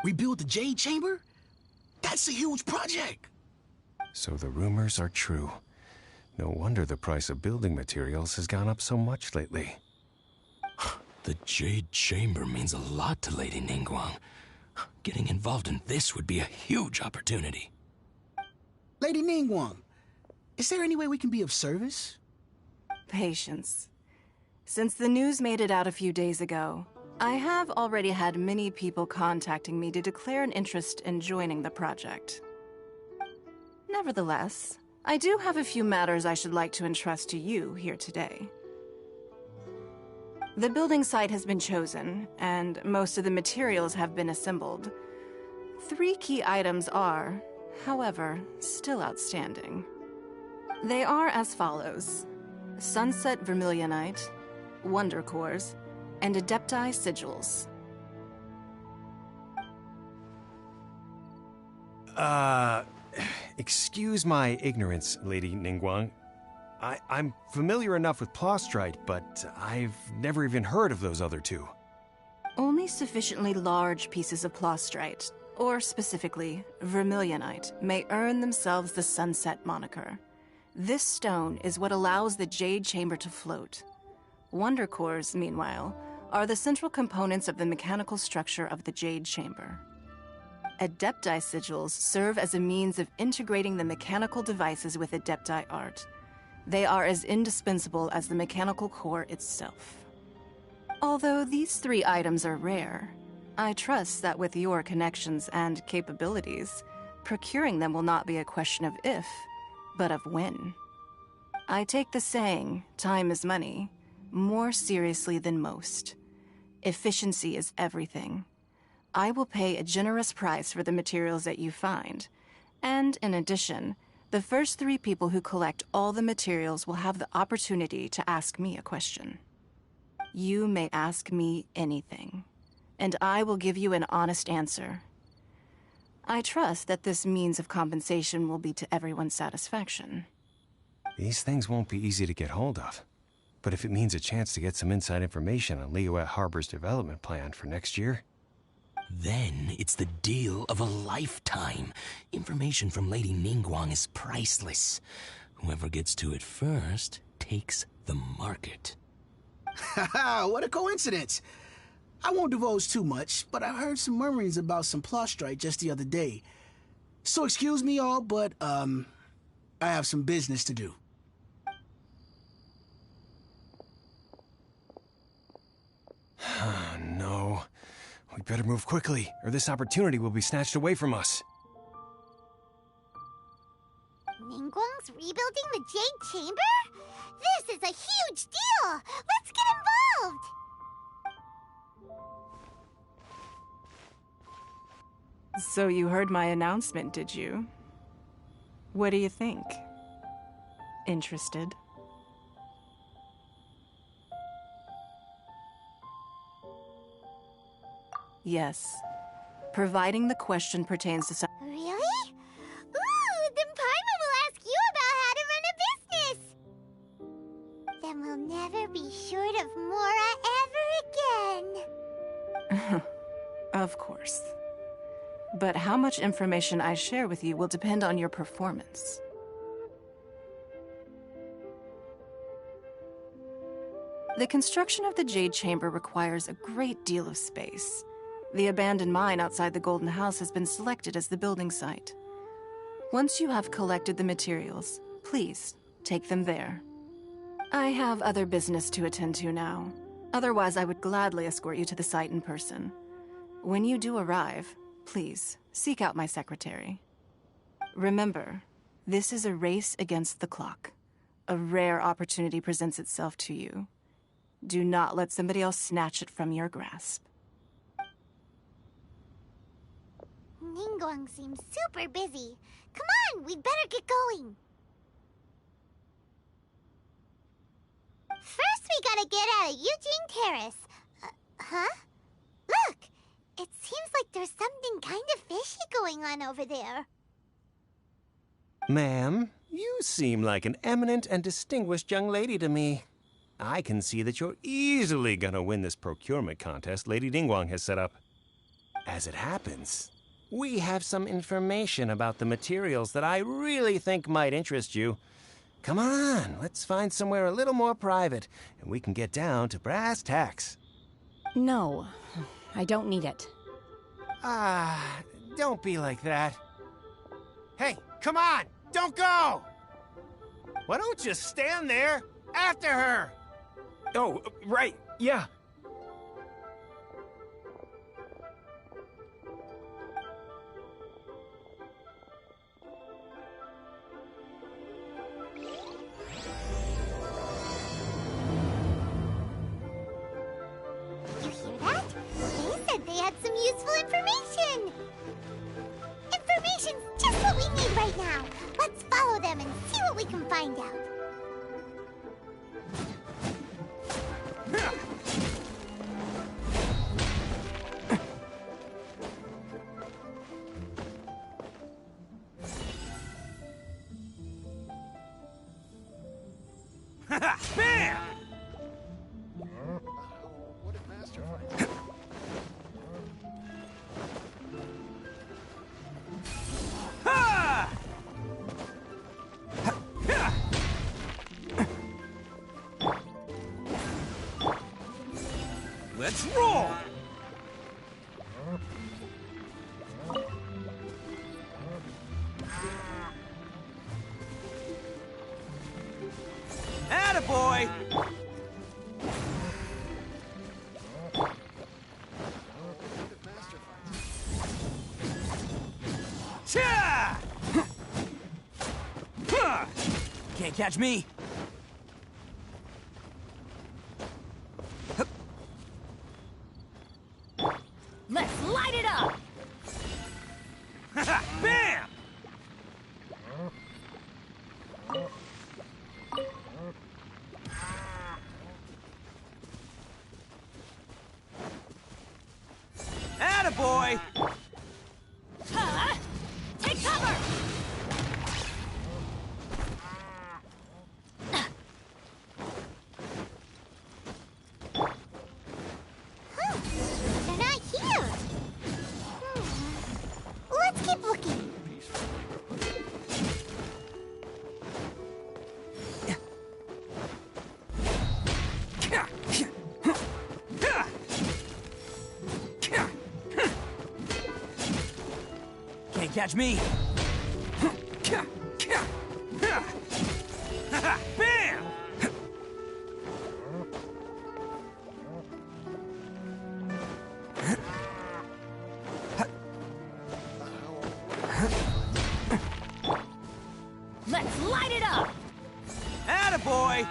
Rebuild the Jade Chamber? That's a huge project. So the rumors are true. No wonder the price of building materials has gone up so much lately. The Jade Chamber means a lot to Lady Ningguang. Getting involved in this would be a huge opportunity. Lady Ningguang, is there any way we can be of service? Patience. Since the news made it out a few days ago, I have already had many people contacting me to declare an interest in joining the project. Nevertheless, I do have a few matters I should like to entrust to you here today. The building site has been chosen, and most of the materials have been assembled. 3 key items are, however, still outstanding. They are as follows: Sunset Vermilionite, Wonder Cores, and Adepti Sigils. Excuse my ignorance, Lady Ningguang. I'm familiar enough with Plostrite, but I've never even heard of those other 2. Only sufficiently large pieces of Plostrite, or specifically Vermilionite, may earn themselves the Sunset moniker. This stone is what allows the Jade Chamber to float. Wonder Cores, meanwhile, are the central components of the mechanical structure of the Jade Chamber. Adepti Sigils serve as a means of integrating the mechanical devices with Adepti art. They are as indispensable as the mechanical core itself. Although these 3 items are rare, I trust that with your connections and capabilities, procuring them will not be a question of if, but of when. I take the saying, time is money, more seriously than most. Efficiency is everything. I will pay a generous price for the materials that you find, and in addition, the first 3 people who collect all the materials will have the opportunity to ask me a question. You may ask me anything, and I will give you an honest answer. I trust that this means of compensation will be to everyone's satisfaction. These things won't be easy to get hold of. But if it means a chance to get some inside information on Liyue Harbor's development plan for next year... Then it's the deal of a lifetime. Information from Lady Ningguang is priceless. Whoever gets to it first takes the market. Haha, what a coincidence. I won't divulge too much, but I heard some murmurings about some Plostrite just the other day. So excuse me all, but, I have some business to do. No. We better move quickly, or this opportunity will be snatched away from us. Ningguang's rebuilding the Jade Chamber? This is a huge deal! Let's get involved! So you heard my announcement, did you? What do you think? Interested? Yes. Providing the question pertains to some... Really? Ooh, then Paimon will ask you about how to run a business! Then we'll never be short of Mora ever again. Of course. But how much information I share with you will depend on your performance. The construction of the Jade Chamber requires a great deal of space. The abandoned mine outside the Golden House has been selected as the building site. Once you have collected the materials, please take them there. I have other business to attend to now. Otherwise, I would gladly escort you to the site in person. When you do arrive, please seek out my secretary. Remember, this is a race against the clock. A rare opportunity presents itself to you. Do not let somebody else snatch it from your grasp. Ningguang seems super busy. Come on, we'd better get going. First, we gotta get out of Eugene Terrace. Huh? Look! It seems like there's something kind of fishy going on over there. Ma'am, you seem like an eminent and distinguished young lady to me. I can see that you're easily gonna win this procurement contest Lady Ningguang has set up. As it happens, we have some information about the materials that I really think might interest you. Come on, let's find somewhere a little more private, and we can get down to brass tacks. No, I don't need it. Don't be like that. Hey, come on, don't go! Why don't you stand there after her? Oh, right, yeah. You hear that? They said they had some useful information. Information's just what we need right now. Let's follow them and see what we can find out. Bam! Ha! Let's roll! Attaboy! Cha! Can't catch me. Let's light it up! Bam! Attaboy! Huh? Take cover! They're not here. Let's keep looking. Can't catch me. Bam! Let's light it up! Attaboy!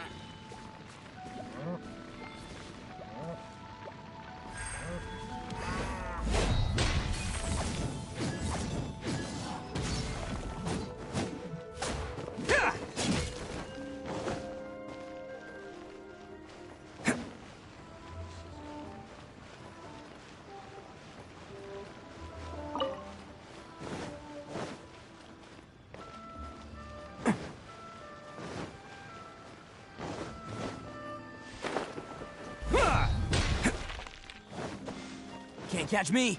Can't catch me.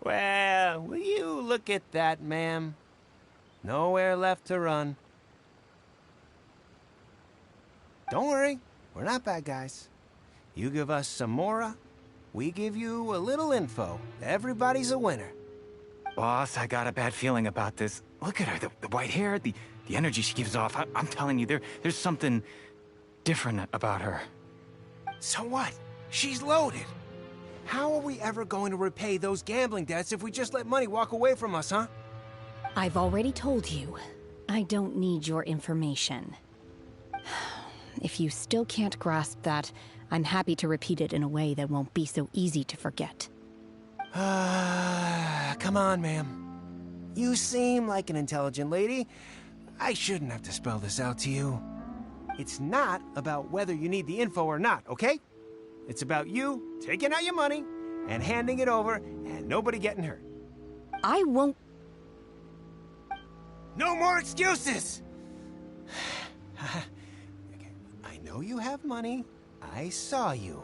Well, will you look at that, ma'am? Nowhere left to run. Don't worry, we're not bad guys. You give us some mora, we give you a little info. Everybody's a winner. Boss, I got a bad feeling about this. Look at her, the white hair, the energy she gives off. I'm telling you, there's something different about her. So what? She's loaded. How are we ever going to repay those gambling debts if we just let money walk away from us, huh? I've already told you, I don't need your information. If you still can't grasp that, I'm happy to repeat it in a way that won't be so easy to forget. Come on, ma'am. You seem like an intelligent lady. I shouldn't have to spell this out to you. It's not about whether you need the info or not, okay? It's about you taking out your money and handing it over and nobody getting hurt. I won't. No more excuses! I know you have money. I saw you.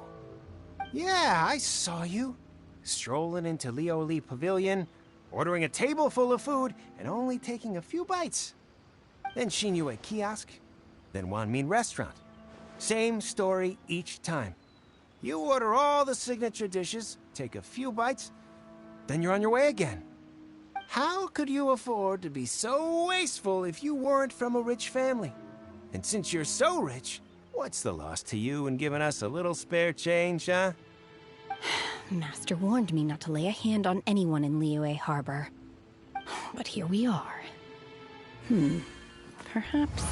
Yeah, I saw you. Strolling into Leo Lee Pavilion, ordering a table full of food, and only taking a few bites. Then Shinyue Kiosk, then Wanmin Restaurant. Same story each time. You order all the signature dishes, take a few bites, then you're on your way again. How could you afford to be so wasteful if you weren't from a rich family? And since you're so rich, what's the loss to you in giving us a little spare change, huh? Master warned me not to lay a hand on anyone in Liyue Harbor. But here we are. Perhaps...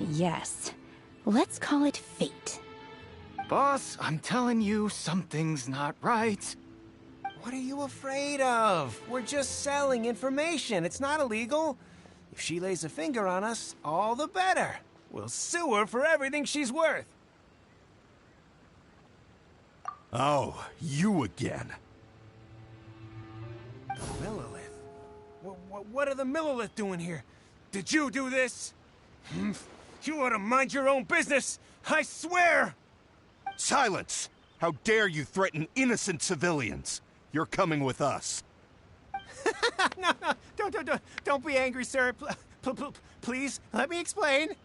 yes. Let's call it fate. Boss, I'm telling you, something's not right. What are you afraid of? We're just selling information. It's not illegal. If she lays a finger on us, all the better. We'll sue her for everything she's worth. Oh, you again. Millilith? What are the Millilith doing here? Did you do this? You ought to mind your own business! I swear! Silence! How dare you threaten innocent civilians? You're coming with us. No, don't be angry, sir. Please, let me explain.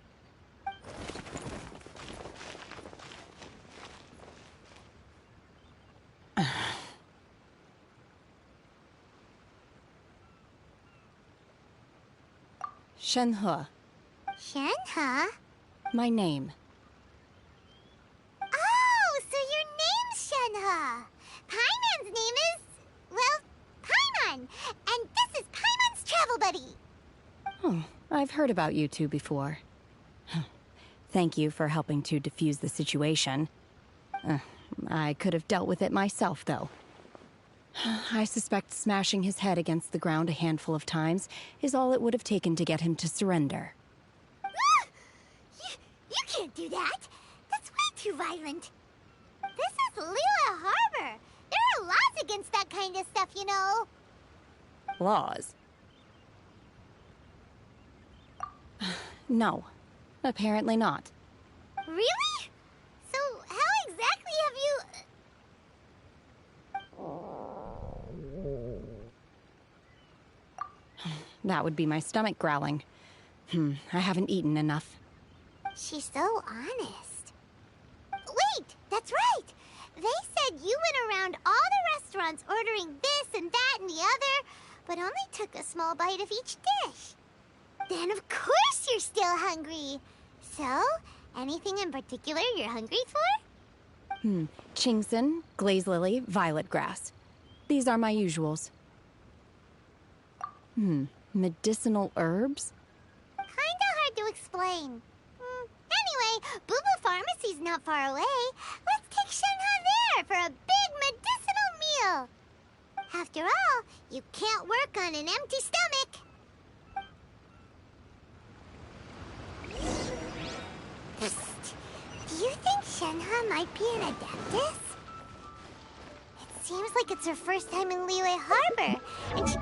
Shenhe, Shenhe? my name. Oh, so your name's Shenhe. Paimon's name is, well, Paimon. And this is Paimon's travel buddy. Oh, I've heard about you two before. Thank you for helping to defuse the situation. I could have dealt with it myself, though. I suspect smashing his head against the ground a handful of times is all it would have taken to get him to surrender. You can't do that. That's way too violent. This is Liyue Harbor. There are laws against that kind of stuff, you know. Laws? No, apparently not. Really? So how exactly have you... That would be my stomach growling. I haven't eaten enough. She's so honest. Wait, that's right. They said you went around all the restaurants ordering this and that and the other, but only took a small bite of each dish. Then of course you're still hungry. So, anything in particular you're hungry for? Chingson, glaze lily, violet grass. These are my usuals. Medicinal herbs? Kinda hard to explain. Anyway, Boo Boo Pharmacy's not far away. Let's take Shenhe there for a big medicinal meal. After all, you can't work on an empty stomach. Psst. Do you think Shenhe might be an adeptus? It seems like it's her first time in Liyue Harbor, and she...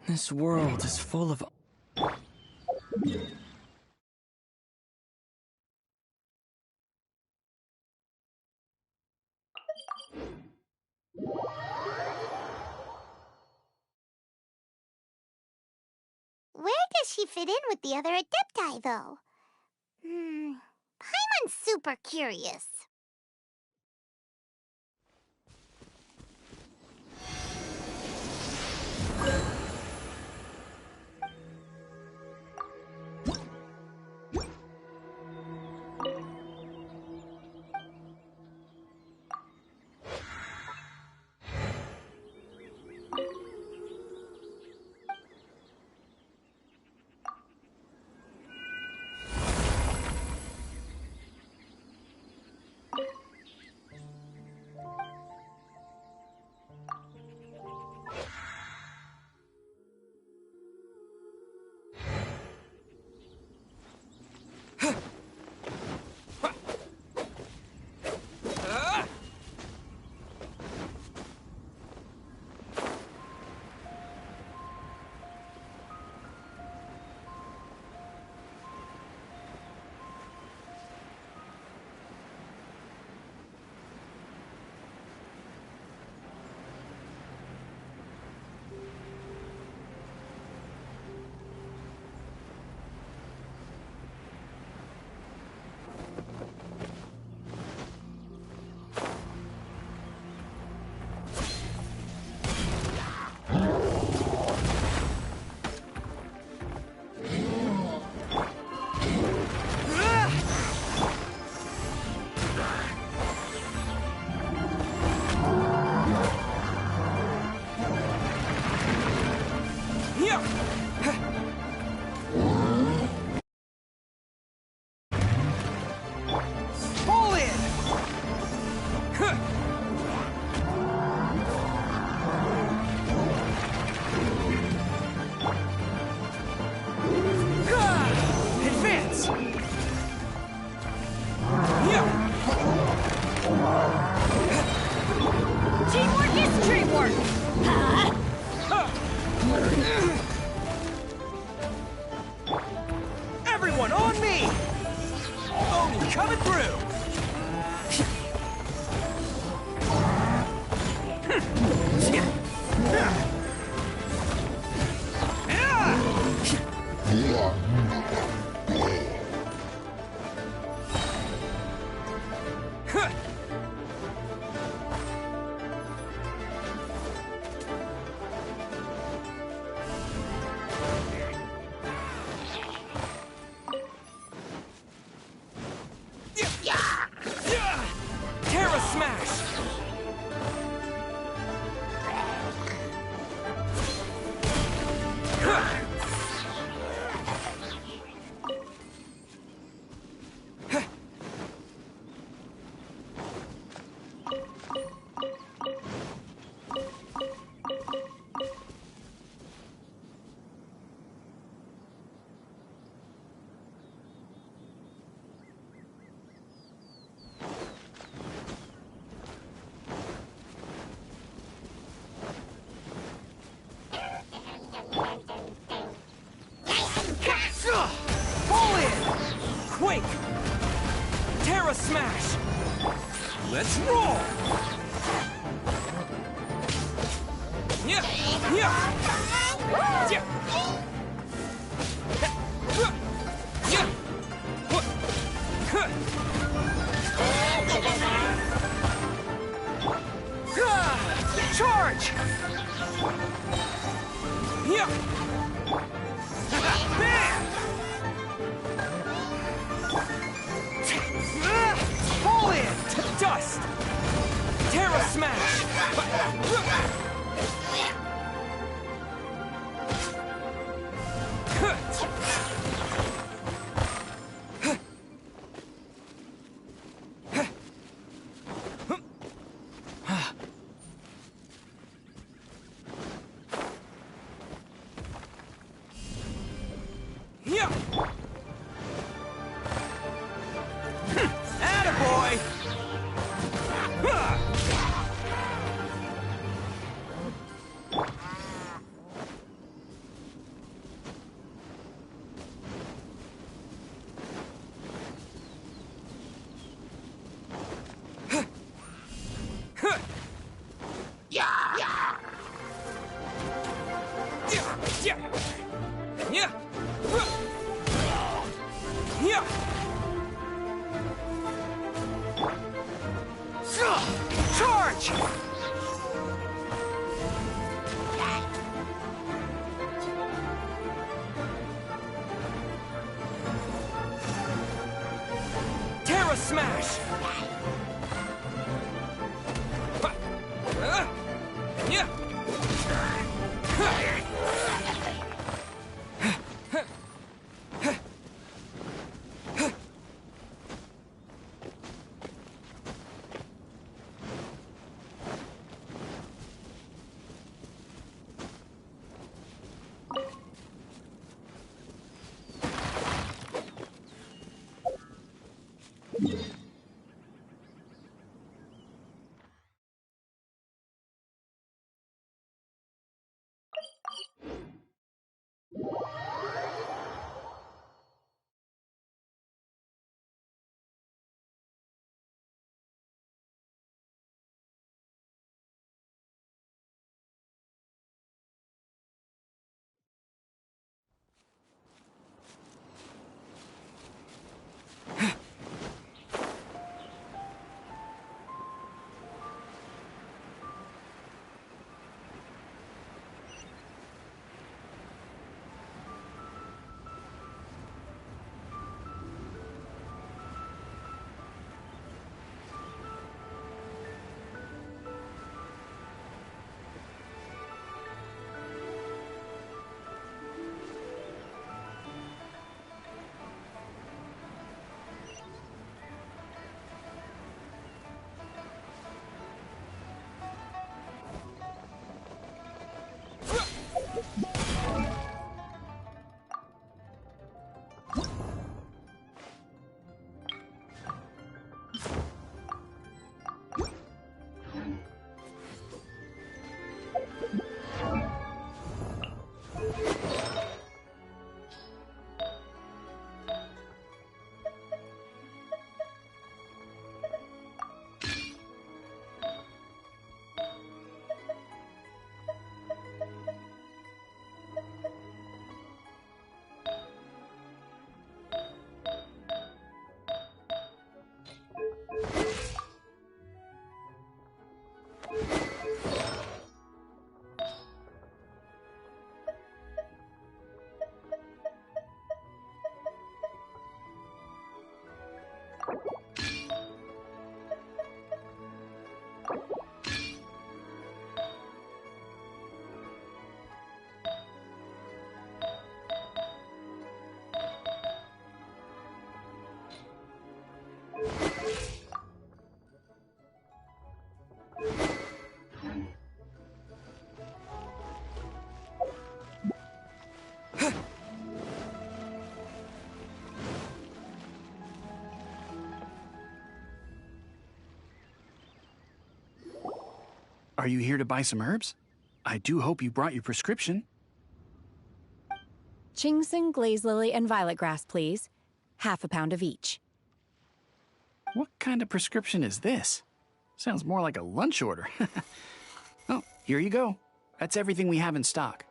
This world is full of... Where does she fit in with the other Adepti, though? Paimon's super curious. Everyone on me! Oh, coming through! Quake! Terra Smash! Let's roll! Yeah! Yeah! Yeah! Yeah! Charge! Yeah! Bam! Fall in to dust! Terra Smash! Charge! Terra Smash! Are you here to buy some herbs? I do hope you brought your prescription. Chingsing, glaze lily, and violet grass, please. Half a pound of each. What kind of prescription is this? Sounds more like a lunch order. Oh, here you go. That's everything we have in stock.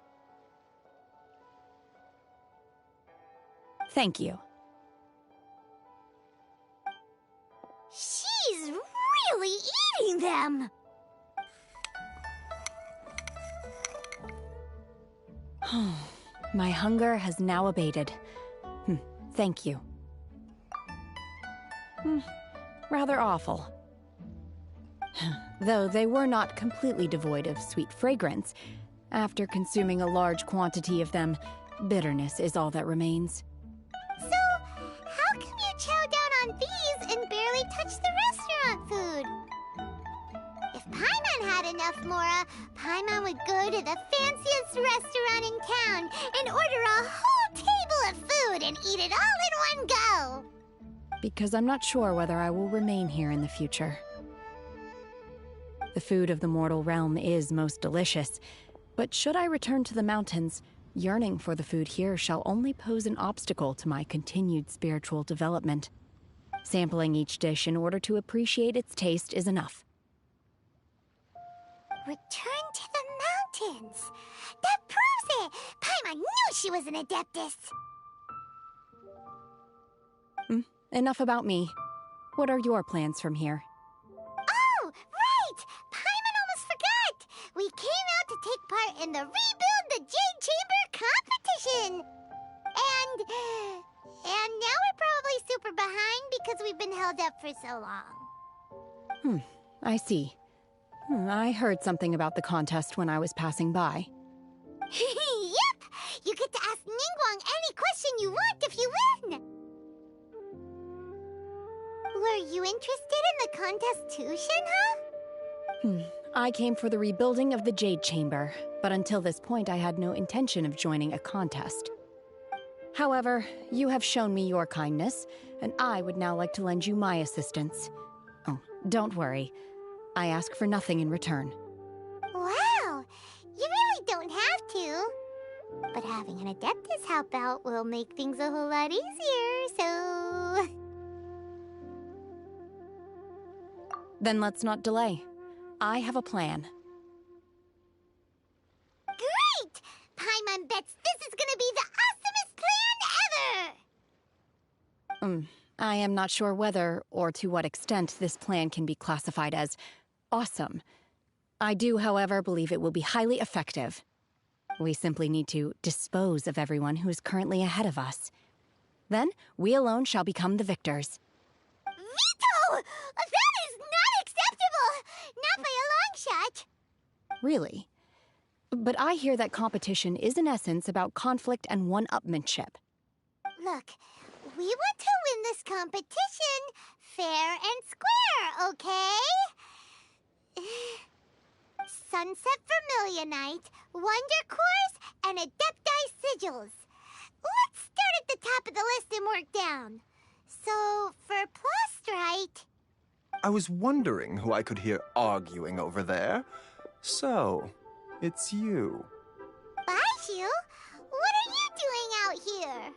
Thank you. She's really eating them! My hunger has now abated. Thank you. Rather awful. Though they were not completely devoid of sweet fragrance, after consuming a large quantity of them, bitterness is all that remains. So, how come you chow down on these and barely touch the restaurant food? If Paimon had enough Mora, Paimon would go to the fanciest restaurant in town and order a whole table of food and eat it all in one go. Because I'm not sure whether I will remain here in the future. The food of the mortal realm is most delicious, but should I return to the mountains, yearning for the food here shall only pose an obstacle to my continued spiritual development. Sampling each dish in order to appreciate its taste is enough. Return to the mountains. That proves it! she was an Adeptus. Enough about me. What are your plans from here? Oh, right! Paimon almost forgot! We came out to take part in the Rebuild the Jade Chamber competition! And now we're probably super behind because we've been held up for so long. I see. I heard something about the contest when I was passing by. Yep! You get to ask Ningguang any question you want if you win! Were you interested in the contest too, Shenhe? I came for the rebuilding of the Jade Chamber, but until this point I had no intention of joining a contest. However, you have shown me your kindness, and I would now like to lend you my assistance. Oh, don't worry. I ask for nothing in return. Wow! You really don't have to. But having an Adeptus help out will make things a whole lot easier, so... Then let's not delay. I have a plan. Great! Paimon bets this is gonna be the awesomest plan ever! I am not sure whether or to what extent this plan can be classified as awesome. I do, however, believe it will be highly effective. We simply need to dispose of everyone who is currently ahead of us. Then, we alone shall become the victors. Veto! That is not acceptable! Not by a long shot! Really? But I hear that competition is in essence about conflict and one-upmanship. Look, we want to win this competition fair and square, okay? Sunset Vermilionite, Wonder Cores, and Adepti Sigils. Let's start at the top of the list and work down. So, for Plostrite... I was wondering who I could hear arguing over there. So, it's you. Baizhu? What are you doing out here?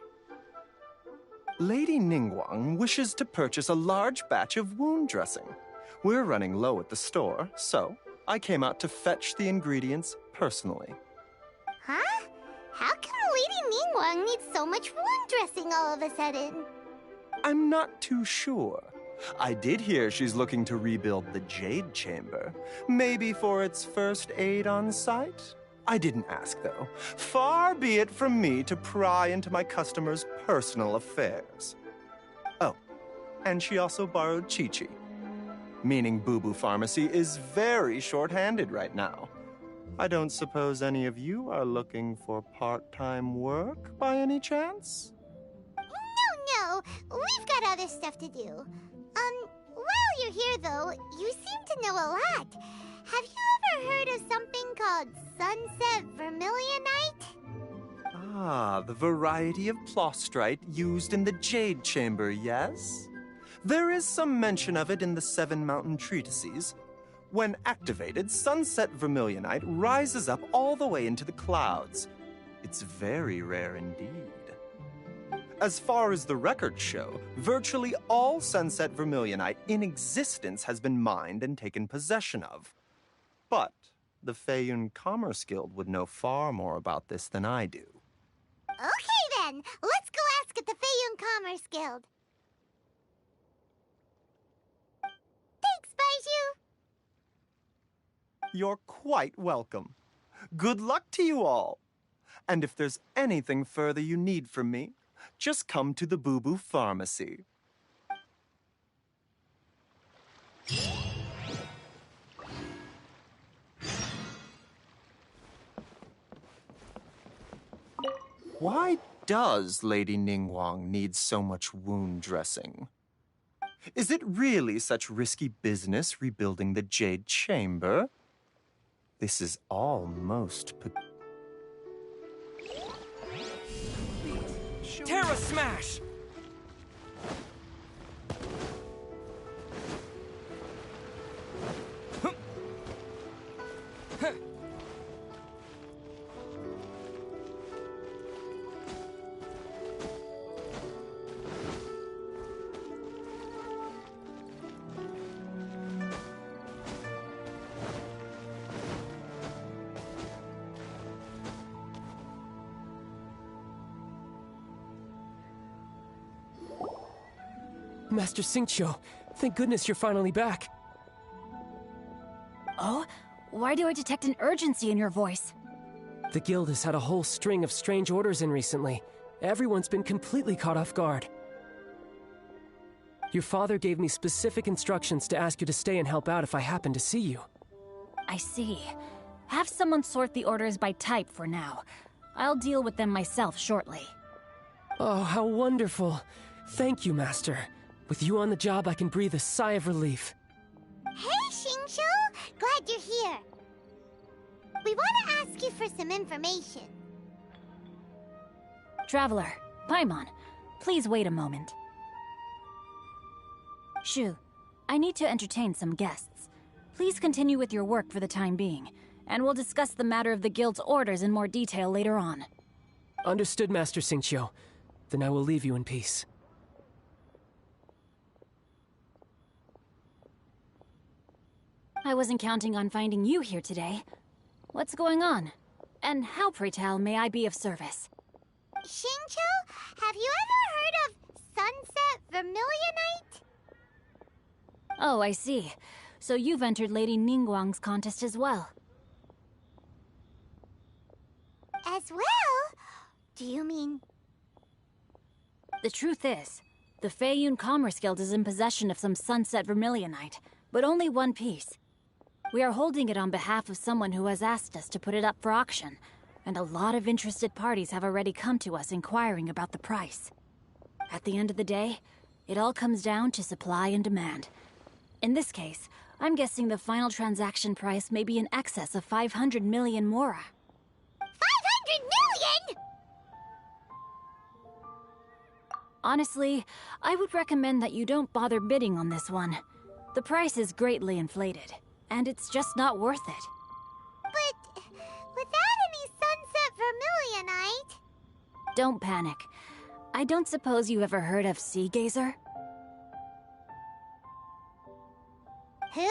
Lady Ningguang wishes to purchase a large batch of wound dressing. We're running low at the store, so I came out to fetch the ingredients personally. Huh? How come Lady Ningguang needs so much wound dressing all of a sudden? I'm not too sure. I did hear she's looking to rebuild the Jade Chamber. Maybe for its first aid on site? I didn't ask, though. Far be it from me to pry into my customers' personal affairs. Oh, and she also borrowed Chi-Chi. Meaning Boo Boo Pharmacy is very short-handed right now. I don't suppose any of you are looking for part-time work by any chance? No, we've got other stuff to do. While you're here, though, you seem to know a lot. Have you ever heard of something called Sunset Vermilionite? Ah, the variety of plostrite used in the Jade Chamber, yes? There is some mention of it in the Seven Mountain Treatises. When activated, Sunset Vermilionite rises up all the way into the clouds. It's very rare indeed. As far as the records show, virtually all Sunset Vermilionite in existence has been mined and taken possession of. But the Feiyun Commerce Guild would know far more about this than I do. Okay then, let's go ask at the Feiyun Commerce Guild. Thanks, Baizhu. You're quite welcome. Good luck to you all. And if there's anything further you need from me, just come to the Boo Boo Pharmacy. Why does Lady Ningguang need so much wound dressing? Is it really such risky business rebuilding the Jade Chamber? This is almost Terra Smash! Master Xingqiu. Thank goodness you're finally back. Oh? Why do I detect an urgency in your voice? The guild has had a whole string of strange orders in recently. Everyone's been completely caught off guard. Your father gave me specific instructions to ask you to stay and help out if I happen to see you. I see. Have someone sort the orders by type for now. I'll deal with them myself shortly. Oh, how wonderful. Thank you, Master. With you on the job, I can breathe a sigh of relief. Hey, Xingqiu! Glad you're here. We want to ask you for some information. Traveler, Paimon, please wait a moment. Shu, I need to entertain some guests. Please continue with your work for the time being, and we'll discuss the matter of the guild's orders in more detail later on. Understood, Master Xingqiu. Then I will leave you in peace. I wasn't counting on finding you here today. What's going on? And how, pray tell, may I be of service? Xingqiu, have you ever heard of Sunset Vermilionite? Oh, I see. So you've entered Lady Ningguang's contest as well. As well? Do you mean... The truth is, the Feiyun Commerce Guild is in possession of some Sunset Vermilionite, but only one piece. We are holding it on behalf of someone who has asked us to put it up for auction, and a lot of interested parties have already come to us inquiring about the price. At the end of the day, it all comes down to supply and demand. In this case, I'm guessing the final transaction price may be in excess of 500 million mora. 500 million?! Honestly, I would recommend that you don't bother bidding on this one. The price is greatly inflated, and it's just not worth it. But without any Sunset Vermilionite... Don't panic. I don't suppose you ever heard of Sea Gazer? Who?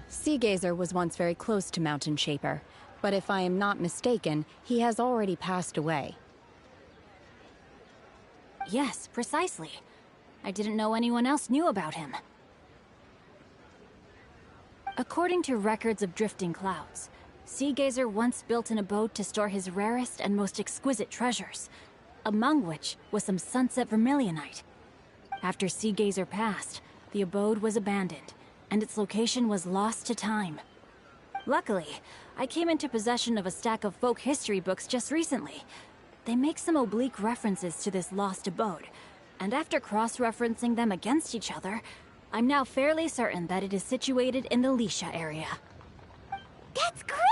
Sea Gazer was once very close to Mountain Shaper, but if I am not mistaken, he has already passed away. Yes, precisely. I didn't know anyone else knew about him. According to records of drifting clouds, Sea Gazer once built an abode to store his rarest and most exquisite treasures, among which was some sunset vermilionite. After Sea Gazer passed, the abode was abandoned, and its location was lost to time. Luckily, I came into possession of a stack of folk history books just recently. They make some oblique references to this lost abode, and after cross-referencing them against each other, I'm now fairly certain that it is situated in the Lisha area. That's great!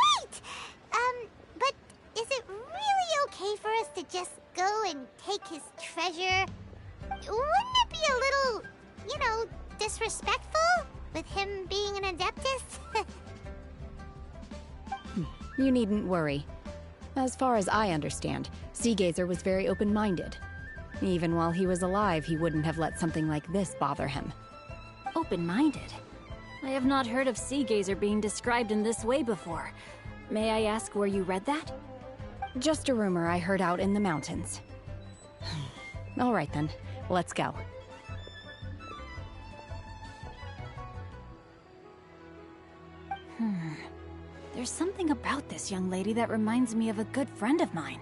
But is it really okay for us to just go and take his treasure? Wouldn't it be a little, disrespectful? With him being an Adeptus? You needn't worry. As far as I understand, Sea Gazer was very open-minded. Even while he was alive, he wouldn't have let something like this bother him. Open-minded? I have not heard of Sea Gazer being described in this way before. May I ask where you read that? Just a rumor I heard out in the mountains. All right then, let's go. There's something about this young lady that reminds me of a good friend of mine.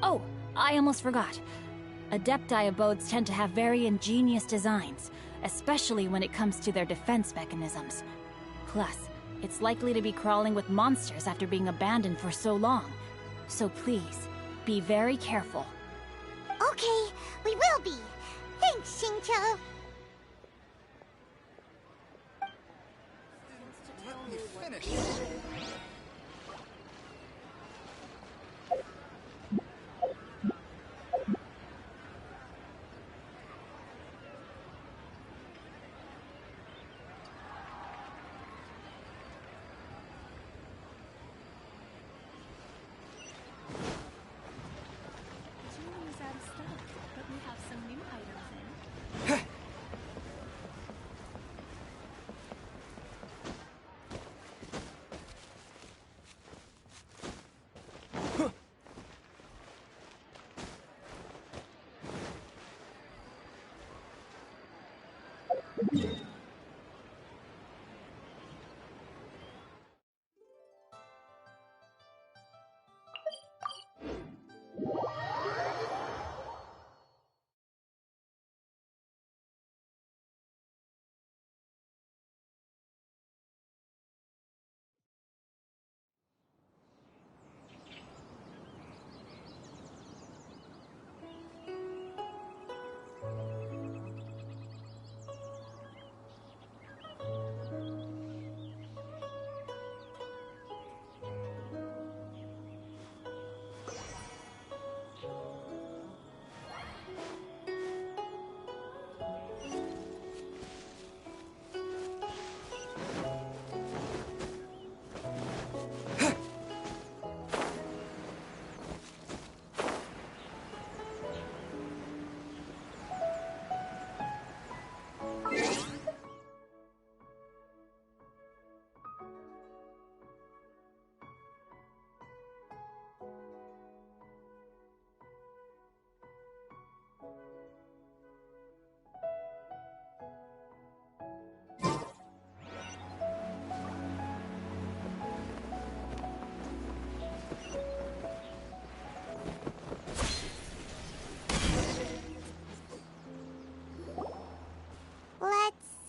Oh, I almost forgot. Adepti abodes tend to have very ingenious designs, especially when it comes to their defense mechanisms. Plus, it's likely to be crawling with monsters after being abandoned for so long. So please, be very careful. Okay, we will be. Thanks, Xingqiu.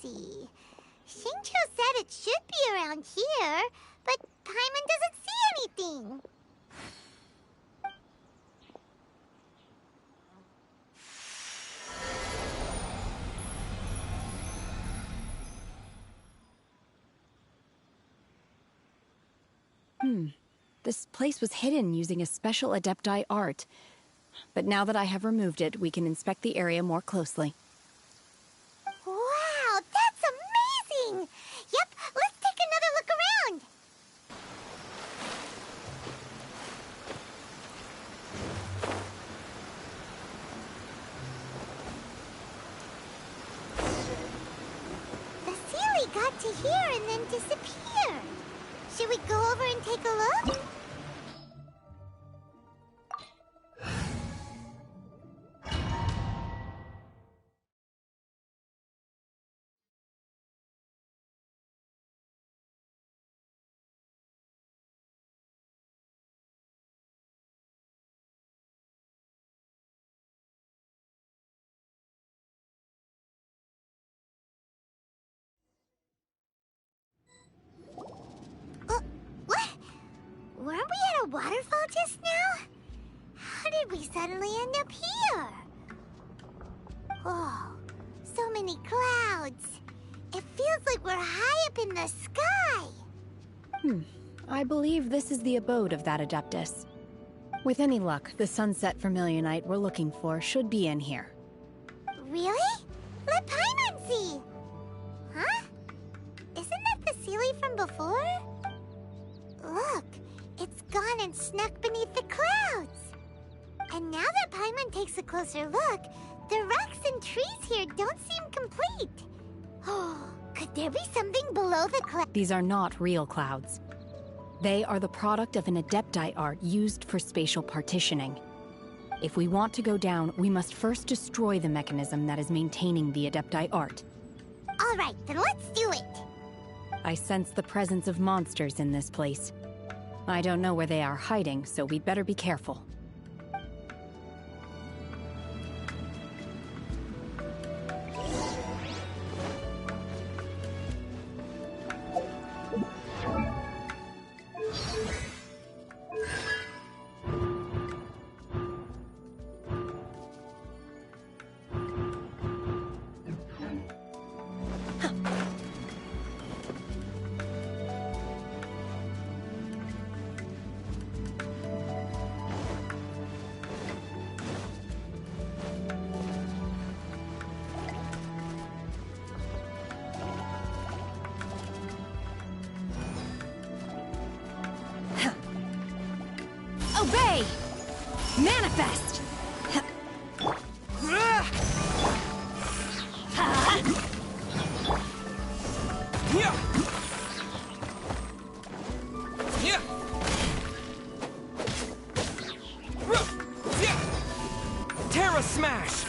See. Xingqiu said it should be around here, but Paimon doesn't see anything. This place was hidden using a special Adepti art. But now that I have removed it, we can inspect the area more closely. Wow, that's amazing! Yep, let's take another look around. The Sealy got got to here and then disappeared. Should we go over and take a look? What? Weren't we at a waterfall just now? How did we suddenly end up here? Oh, so many clouds. It feels like we're high up in the sky. I believe this is the abode of that Adeptus. With any luck, the sunset vermilionite we're looking for should be in here. Really? Let Paimon see! Huh? Isn't that the Sealy from before? Look, it's gone and snuck beneath the clouds. And now that Paimon takes a closer look, the rocks and trees here don't seem complete. Oh, could there be something below the clouds? These are not real clouds. They are the product of an Adepti art used for spatial partitioning. If we want to go down, we must first destroy the mechanism that is maintaining the Adepti art. All right, then let's do it. I sense the presence of monsters in this place. I don't know where they are hiding, so we'd better be careful. Obey! Manifest! Terra Smash!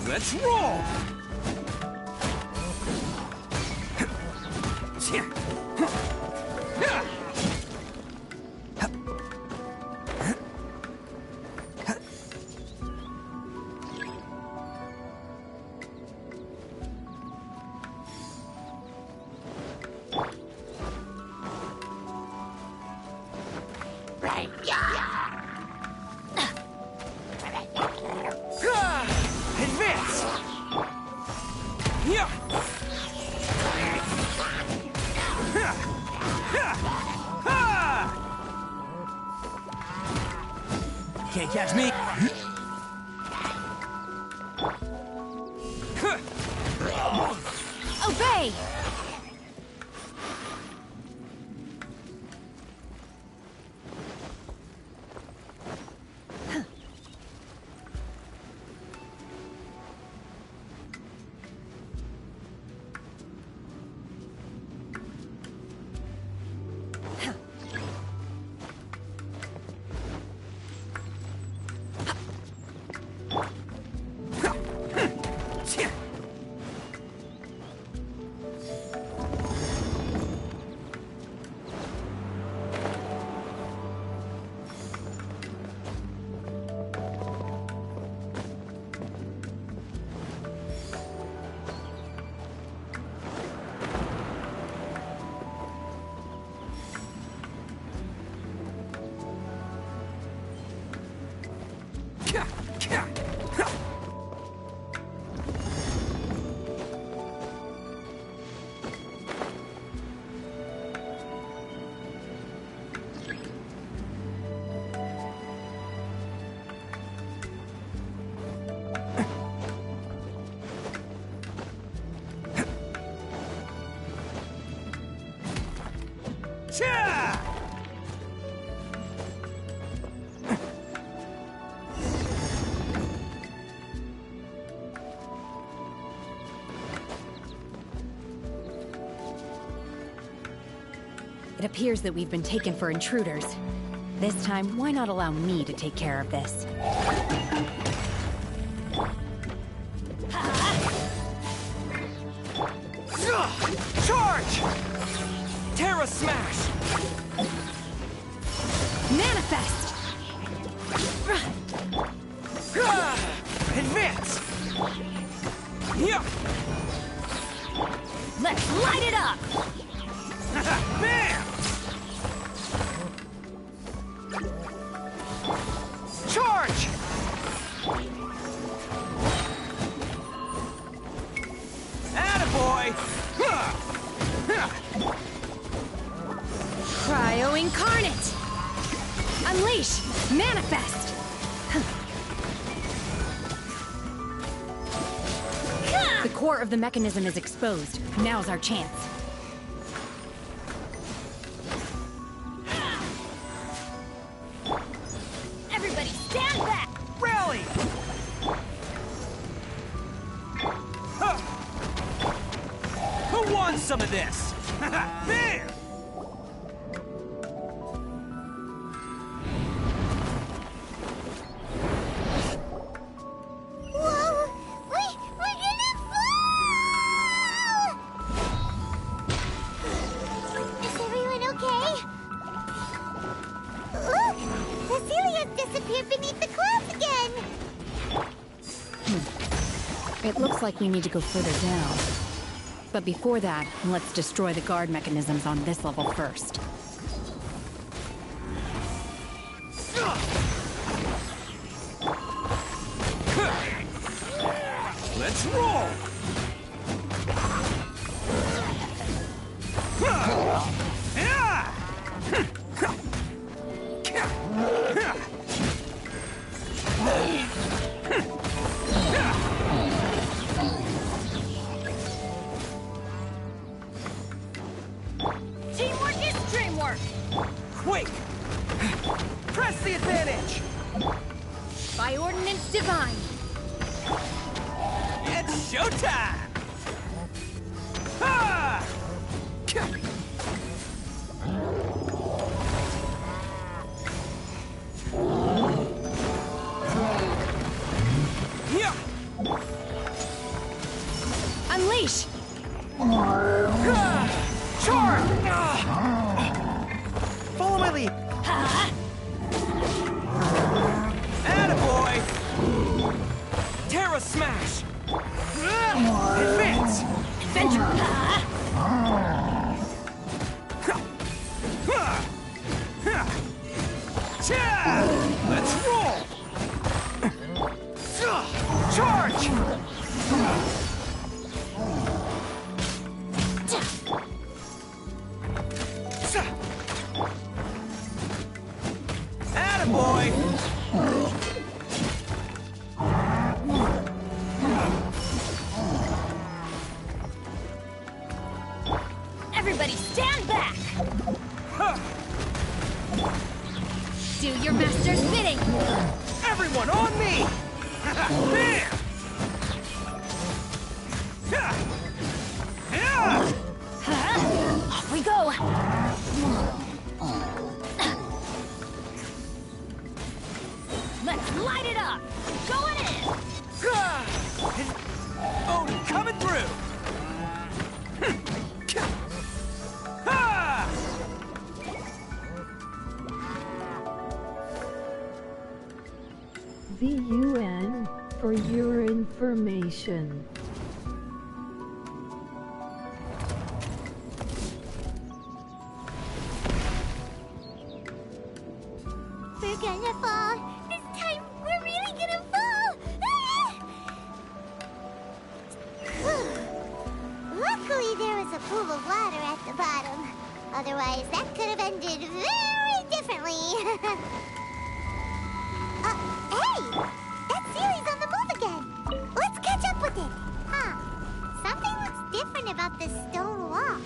Let's roll! Advance! Can't catch me. Obey! It appears that we've been taken for intruders. This time, why not allow me to take care of this? Charge! Terra Smash! Manifest! Advance! Yeah. Let's light it up! Bam! Charge! Attaboy! Cryo Incarnate! Unleash! Manifest! The core of the mechanism is exposed. Now's our chance. Everybody stand back! Rally! Who wants some of this? Bam! Whoa! We're gonna fall! Is everyone okay? Look! The Celia's disappeared beneath the clouds again! It looks like we need to go further down. But before that, let's destroy the guard mechanisms on this level first. Let's roll! Teamwork is dreamwork! Quick! Press the advantage! By Ordinance Divine! It's showtime! Ha! Yeah! Unleash! Charge! Follow my lead! Attaboy! Terra Smash! Advance! Adventure! Let's roll! Charge! Attaboy! Everybody stand back! Do your master's bidding! Everyone on me! Bam! Off we go! Let's light it up! Going in! Odin coming through! Ha! VUN for your information. We're gonna fall! This time, we're really gonna fall! Luckily, there was a pool of water at the bottom. Otherwise, that could have ended very differently. Hey! That Sealy's on the move again! Let's catch up with it! Huh. Something looks different about this stone wall.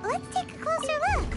Let's take a closer look.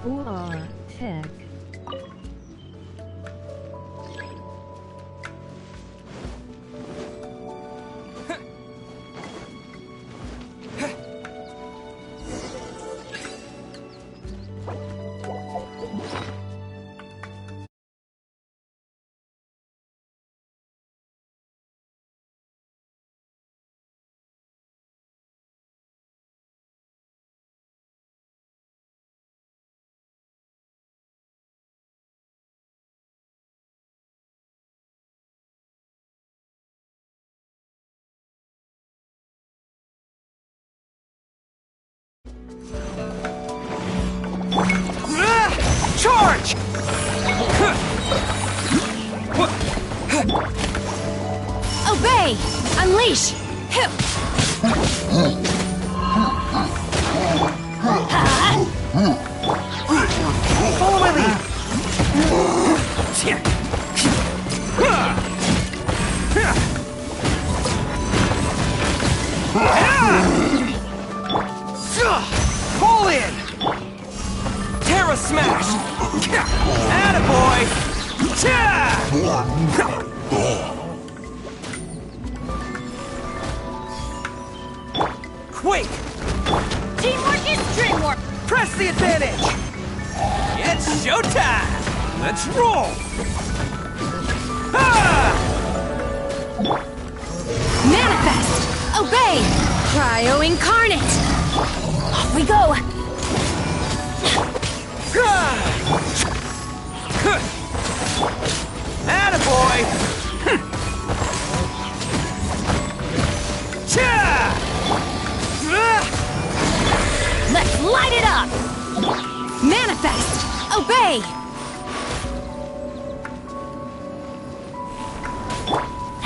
or tech. Charge! Obey! Unleash! Follow my lead! Pull in! Terra Smash! Attaboy! Quake! Teamwork is dreamwork! Press the advantage! It's showtime! Let's roll! Manifest! Obey! Cryo Incarnate! Off we go! Attaboy! Let's light it up! Manifest! Obey!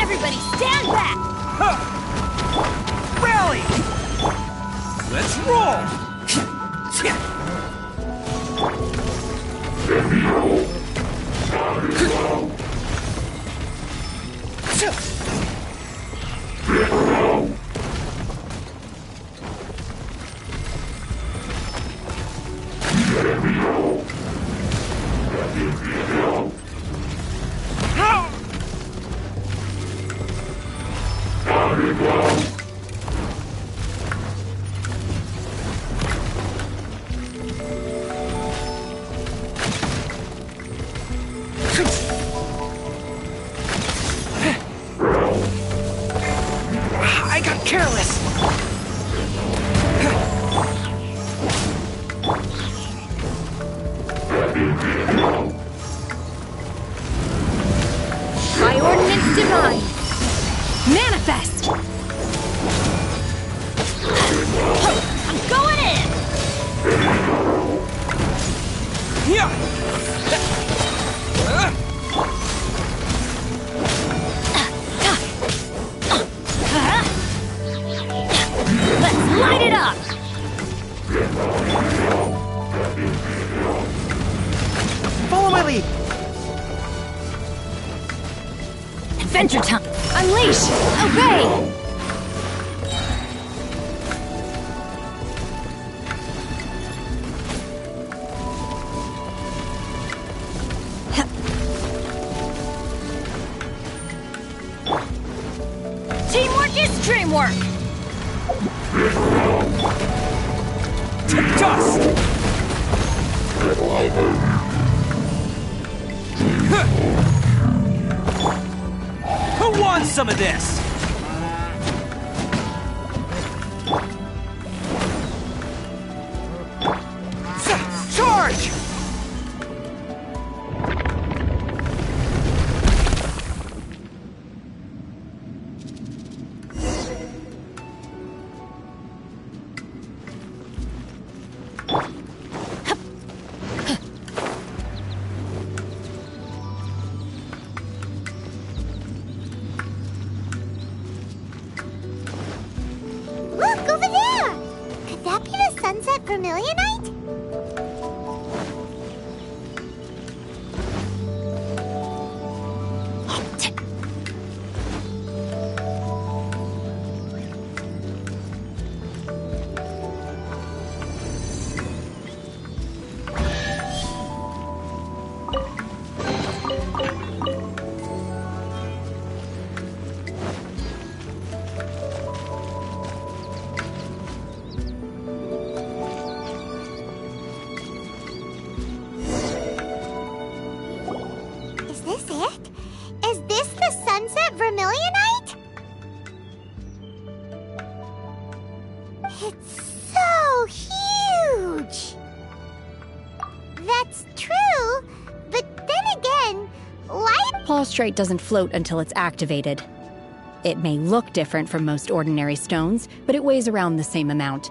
Everybody stand back! Rally! Let's roll! I got careless! By ordinance divine! Manifest! I'm going in! Yeah! Let's light it up! Follow my lead! Adventure time! Unleash! Obey! Teamwork is dreamwork! Dust! Who wants some of this? Charge! Look, over there! Could that be the Sunset Vermilionite? It's so huge! That's true, but then again, why? Plaustrite doesn't float until it's activated. It may look different from most ordinary stones, but it weighs around the same amount.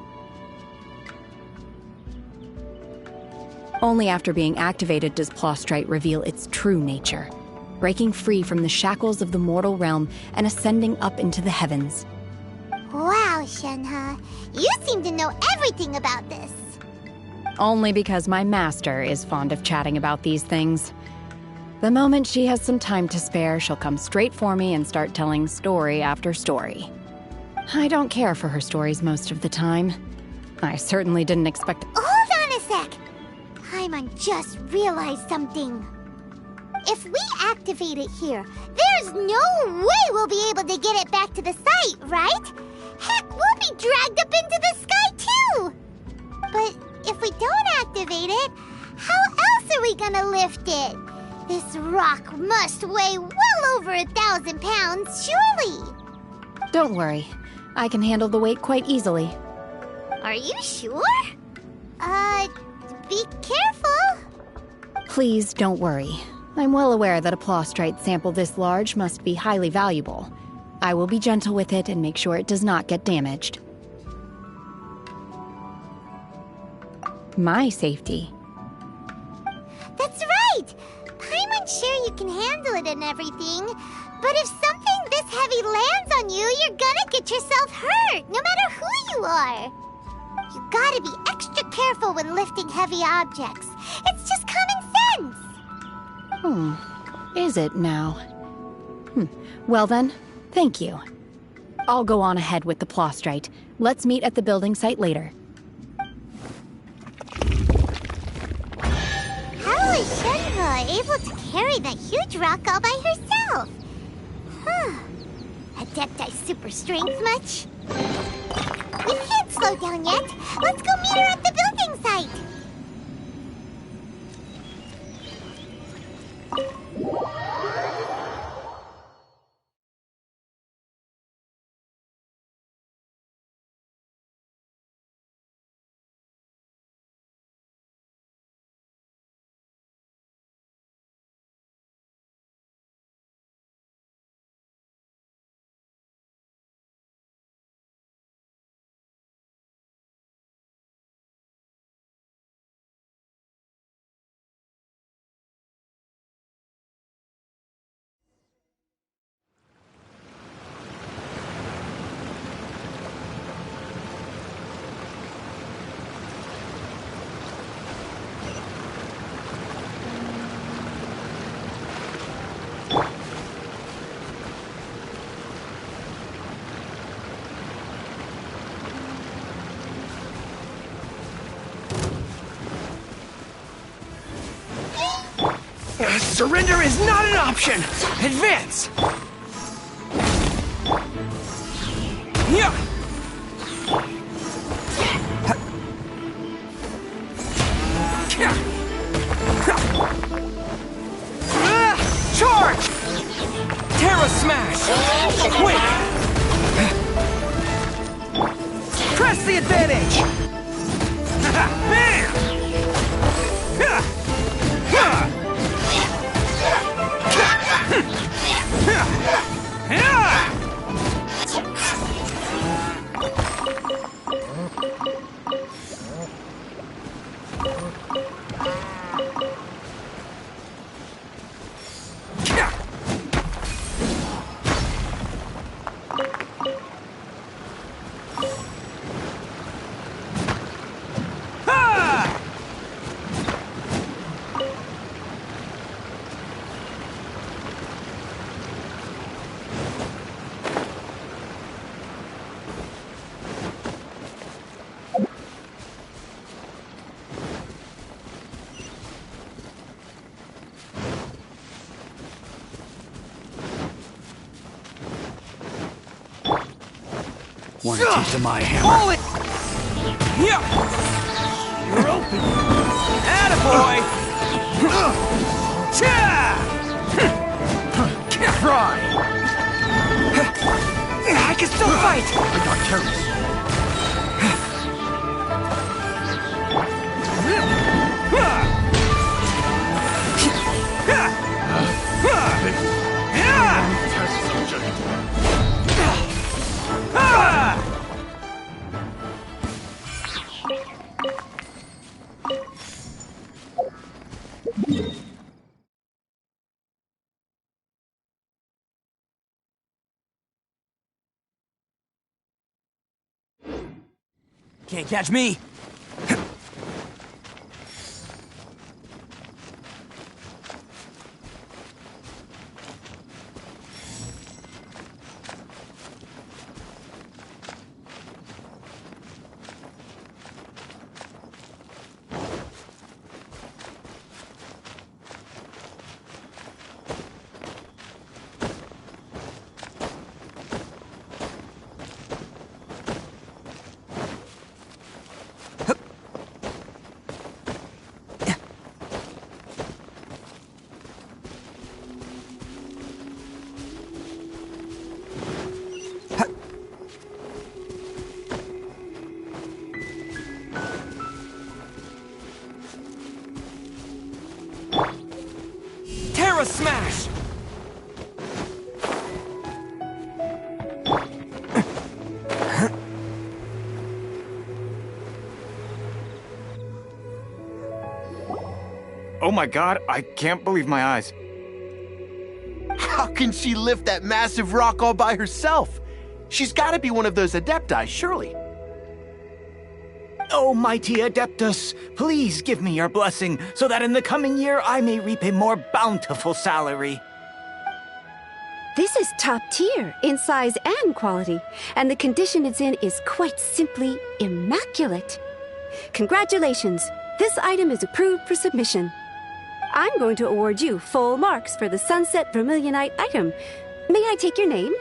Only after being activated does Plaustrite reveal its true nature, breaking free from the shackles of the mortal realm and ascending up into the heavens. Wow, Shenhe, you seem to know everything about this. Only because my master is fond of chatting about these things. The moment she has some time to spare, she'll come straight for me and start telling story after story. I don't care for her stories most of the time. I certainly didn't expect— Hold on a sec! Paimon just realized something. If we activate it here, there's no way we'll be able to get it back to the site, right? Heck, we'll be dragged up into the sky too! But if we don't activate it, how else are we gonna lift it? This rock must weigh well over 1,000 pounds, surely! Don't worry. I can handle the weight quite easily. Are you sure? Be careful! Please don't worry. I'm well aware that a Plaustrite sample this large must be highly valuable. I will be gentle with it and make sure it does not get damaged. My safety. That's right! Paimon's sure you can handle it and everything, but if something this heavy lands on you, you're gonna get yourself hurt, no matter who you are. You gotta be extra careful when lifting heavy objects. It's just common sense! Is it now? Well then, thank you. I'll go on ahead with the Plaustrite. Let's meet at the building site later. How is Shenhe able to carry that huge rock all by herself? Adepti super strength much? We can't slow down yet. Let's go meet her at the building site. Surrender is not an option! Advance! Charge! Terra Smash! Quick! Press the advantage! Bam! Want to teach them my hammer? Hold it! Yeah! You're open! Attaboy! Try! I can still fight! I got careless. Can't catch me! Terra Smash! Oh my god, I can't believe my eyes. How can she lift that massive rock all by herself? She's gotta be one of those Adepti, surely. Oh, mighty Adeptus, please give me your blessing so that in the coming year I may reap a more bountiful salary. This is top tier in size and quality, and the condition it's in is quite simply immaculate. Congratulations, this item is approved for submission. I'm going to award you full marks for the Sunset Vermilionite item. May I take your name?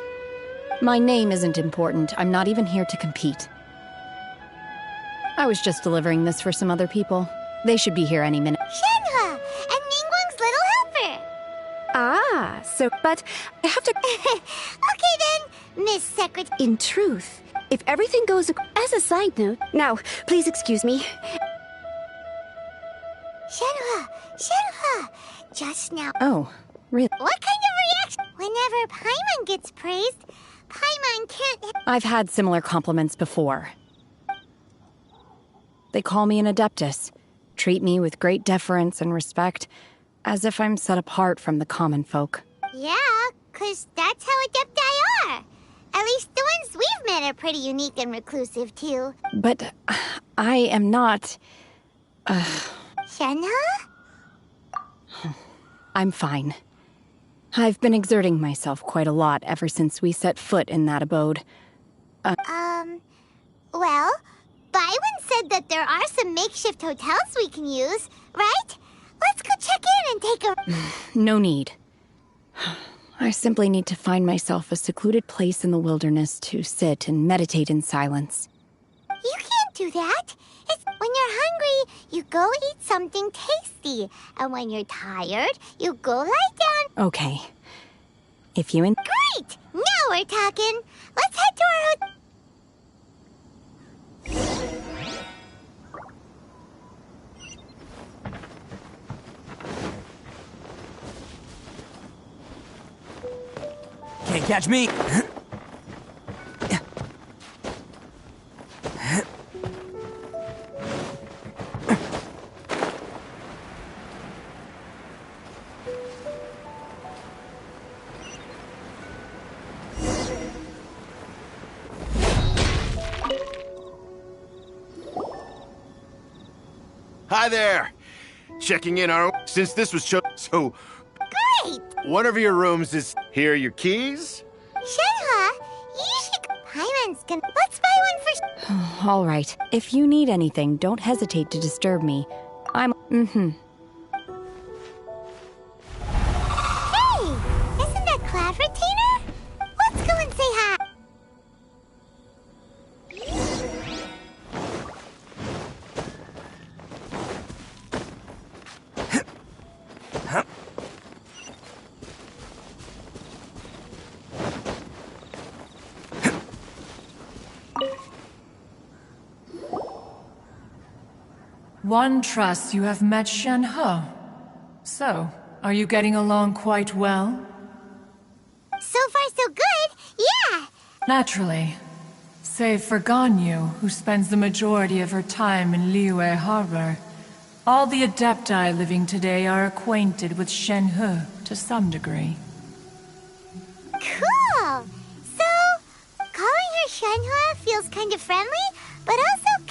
My name isn't important. I'm not even here to compete. I was just delivering this for some other people. They should be here any minute. Shenhe! And Ningguang's little helper! Ah, but I have to... Okay then, Miss Secretary. In truth, if everything goes... As a side note... Now, please excuse me. Shenhe! Just now... Oh, really? What kind of reaction? Whenever Paimon gets praised, Paimon can't... I've had similar compliments before. They call me an Adeptus, treat me with great deference and respect, as if I'm set apart from the common folk. Yeah, 'cause that's how Adepti are. At least the ones we've met are pretty unique and reclusive, too. But I am not... Shenhe? I'm fine. I've been exerting myself quite a lot ever since we set foot in that abode. Well, Byron said that there are some makeshift hotels we can use, right? Let's go check in and take a... No need. I simply need to find myself a secluded place in the wilderness to sit and meditate in silence. You can't do that. When you're hungry, you go eat something tasty. And when you're tired, you go lie down. Okay. If you Great! Now we're talking. Let's head to our Can't catch me! Hi there! Checking in since this was so... Great! One of your rooms is... Here are your keys? Shenhe, you should... Paimon's gonna... Let's buy one for... All right. If you need anything, don't hesitate to disturb me. I'm... Hey! Isn't that Cloud Retainer? Let's go and say hi. One trusts you have met Shenhe. So, are you getting along quite well? So far so good, yeah! Naturally. Save for Ganyu, who spends the majority of her time in Liyue Harbor. All the Adepti living today are acquainted with Shenhe to some degree. Cool! So, calling her Shenhe feels kind of friendly, but also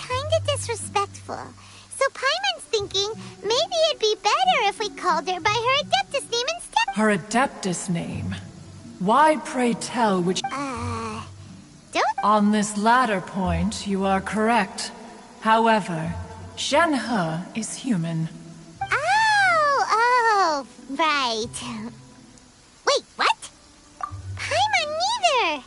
beautiful. So Paimon's thinking maybe it'd be better if we called her by her Adeptus name instead. Her Adeptus name? Why, pray tell, which... don't... On this latter point, you are correct. However, Shenhe is human. Oh, right. Wait, what? Paimon neither!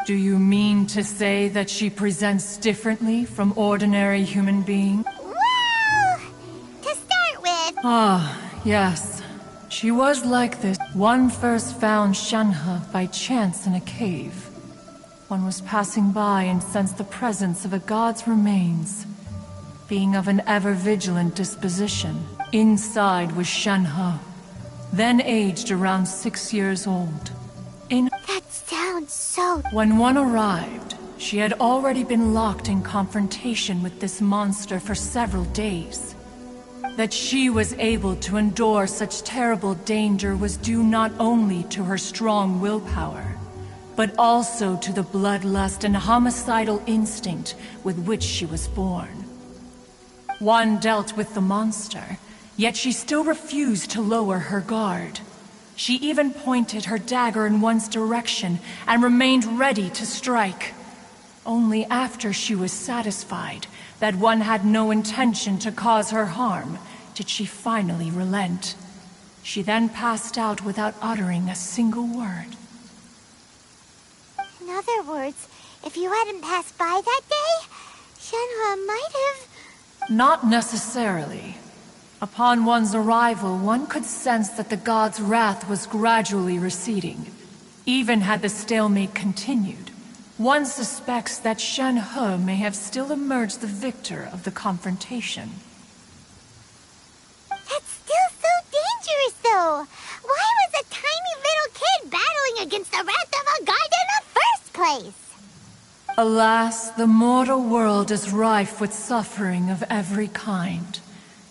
Do you mean to say that she presents differently from ordinary human beings? Well, to start with... Ah, yes. She was like this. One first found Shenhe by chance in a cave. One was passing by and sensed the presence of a god's remains. Being of an ever-vigilant disposition, inside was Shenhe, then aged around 6 years old. That sounds so... When one arrived, she had already been locked in confrontation with this monster for several days. That she was able to endure such terrible danger was due not only to her strong willpower, but also to the bloodlust and homicidal instinct with which she was born. One dealt with the monster, yet she still refused to lower her guard. She even pointed her dagger in one's direction and remained ready to strike. Only after she was satisfied that one had no intention to cause her harm did she finally relent. She then passed out without uttering a single word. In other words, if you hadn't passed by that day, Shenhe might have... Not necessarily. Upon one's arrival, one could sense that the god's wrath was gradually receding. Even had the stalemate continued, one suspects that Shenhe may have still emerged the victor of the confrontation. That's still so dangerous, though! Why was a tiny little kid battling against the wrath of a god in the first place? Alas, the mortal world is rife with suffering of every kind.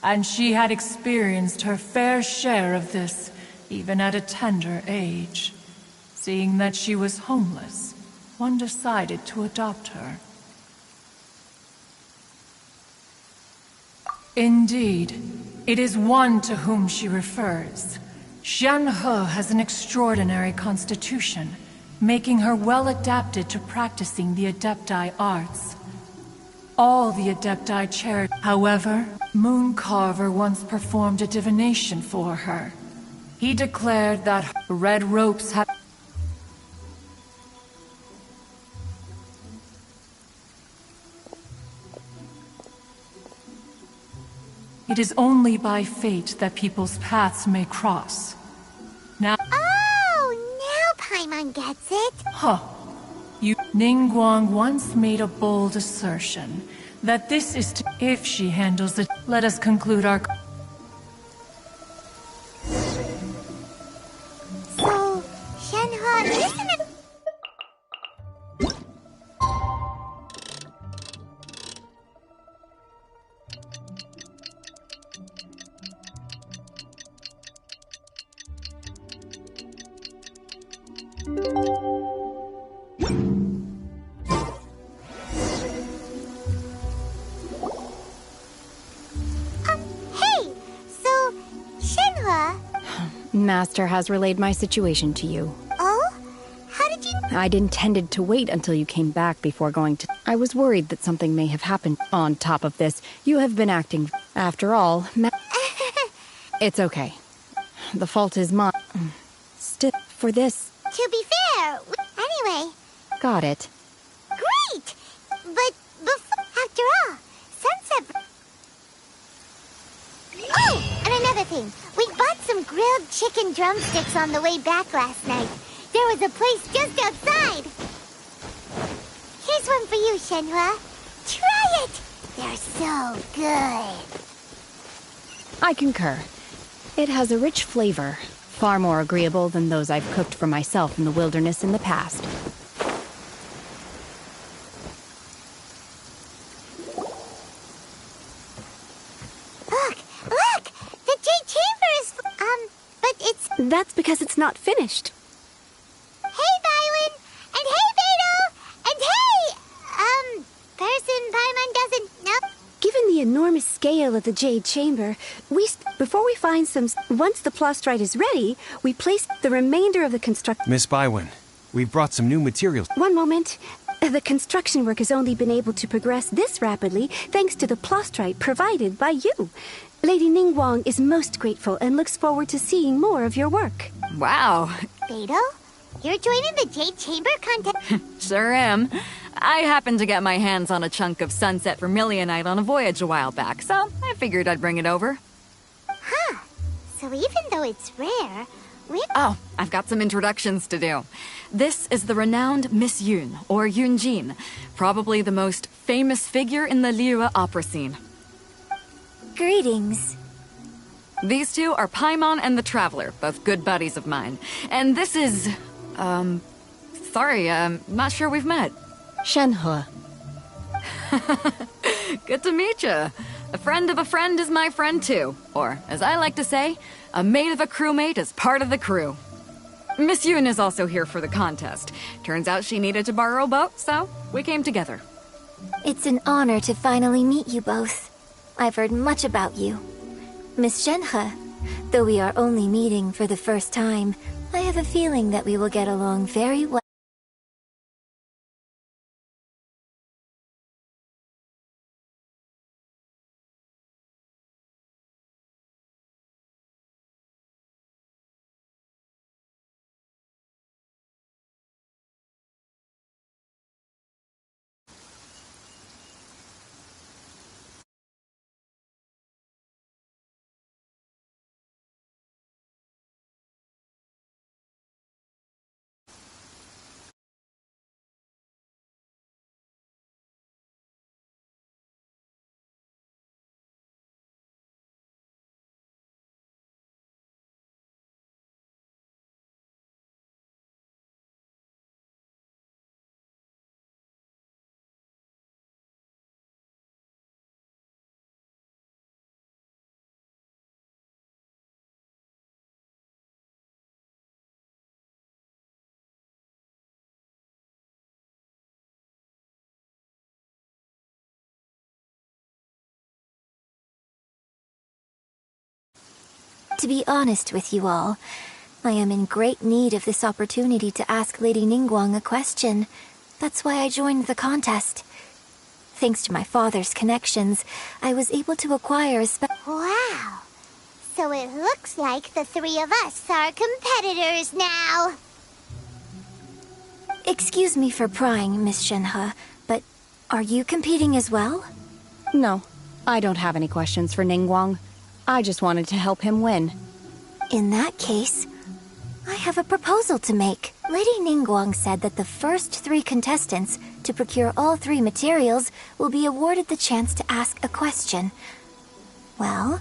And she had experienced her fair share of this, even at a tender age. Seeing that she was homeless, one decided to adopt her. Indeed, it is one to whom she refers. Shenhe has an extraordinary constitution, making her well adapted to practicing the Adepti arts. All the Adepti cherish. However, Mooncarver once performed a divination for her. He declared that red ropes had... It is only by fate that people's paths may cross. Now... Oh, now Paimon gets it. Huh. Ningguang once made a bold assertion that this is to... If she handles it, let us conclude our... So, Shenhe isn't it... Master has relayed my situation to you. Oh? How did you... I'd intended to wait until you came back before going to... I was worried that something may have happened. On top of this, you have been acting... After all, It's okay. The fault is mine. Still, for this... To be fair, anyway... Got it. Great! But before... After all, Sunset... Oh! And another thing. We bought some grilled chicken drumsticks on the way back last night. There was a place just outside. Here's one for you, Shenhe. Try it! They're so good. I concur. It has a rich flavor, far more agreeable than those I've cooked for myself in the wilderness in the past. Look! The Jade Chamber is... but it's... That's because it's not finished. Hey, Violen! And hey, Beto! And hey! Person Paimon doesn't know... Given the the enormous scale of the Jade Chamber, before we find some... Once the plastrite is ready, we place the remainder of the construction... Miss Bywin, we've brought some new materials. One moment. The construction work has only been able to progress this rapidly thanks to the plastrite provided by you. Lady Ningguang is most grateful and looks forward to seeing more of your work. Wow. Beidou, you're joining the Jade Chamber contest? Sure am. I happened to get my hands on a chunk of sunset vermilionite on a voyage a while back, so I figured I'd bring it over. Huh. So even though it's rare, Oh, I've got some introductions to do. This is the renowned Miss Yun, or Yunjin, probably the most famous figure in the Liyue opera scene. Greetings. These two are Paimon and the Traveler, both good buddies of mine. And this is... sorry, not sure we've met. Shenhe. Good to meet you. A friend of a friend is my friend too. Or, as I like to say, a mate of a crewmate is part of the crew. Miss Yun is also here for the contest. Turns out she needed to borrow a boat, so we came together. It's an honor to finally meet you both. I've heard much about you. Miss Shenhe, though we are only meeting for the first time, I have a feeling that we will get along very well. To be honest with you all, I am in great need of this opportunity to ask Lady Ningguang a question. That's why I joined the contest. Thanks to my father's connections, I was able to acquire a Wow! So it looks like the three of us are competitors now. Excuse me for prying, Miss Shenhe, but are you competing as well? No, I don't have any questions for Ningguang. I just wanted to help him win. In that case, I have a proposal to make. Lady Ningguang said that the first 3 contestants to procure all 3 materials will be awarded the chance to ask a question. Well,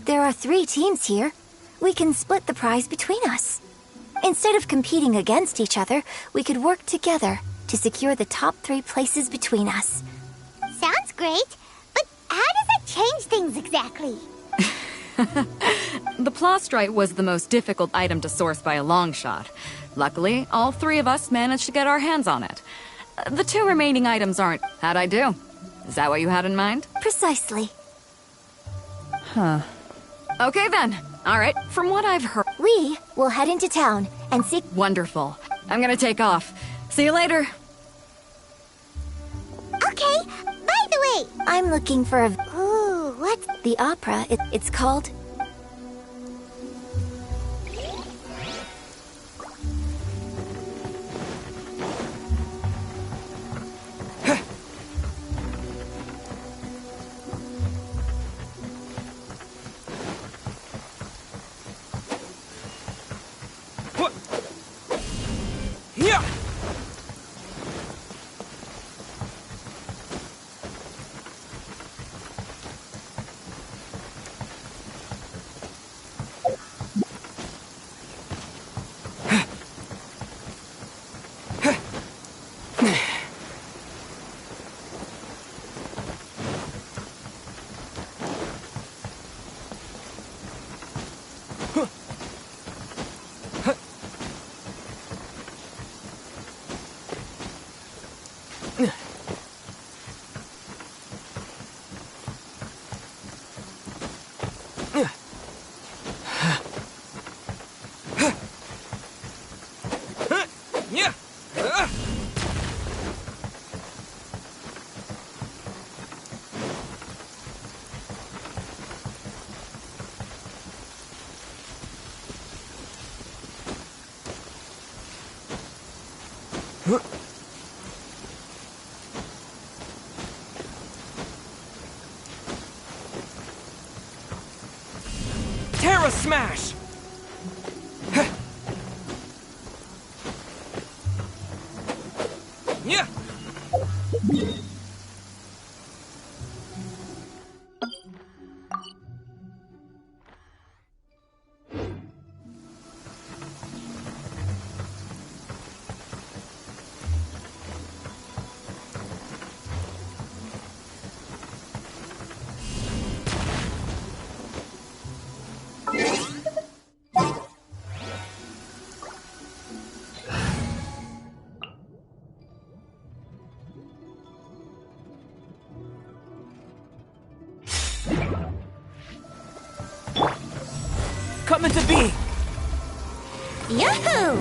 there are 3 teams here. We can split the prize between us. Instead of competing against each other, we could work together to secure the top 3 places between us. Sounds great, but how does that change things exactly? The plastrite was the most difficult item to source by a long shot. Luckily, all 3 of us managed to get our hands on it. The 2 remaining items aren't... How'd I do? Is that what you had in mind? Precisely. Huh. Okay then. All right, from what I've heard... We will head into town and seek... Wonderful. I'm gonna take off. See you later. Okay, by the way, I'm looking for a... Ooh, what? The opera, it's called... Terra Smash! Yeah. Coming to be! Yahoo!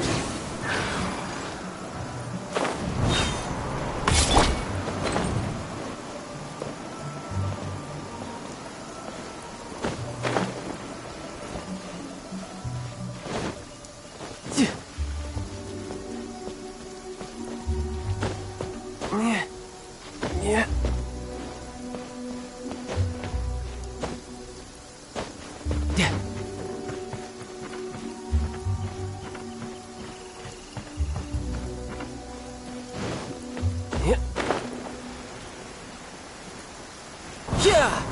Yeah. Yeah!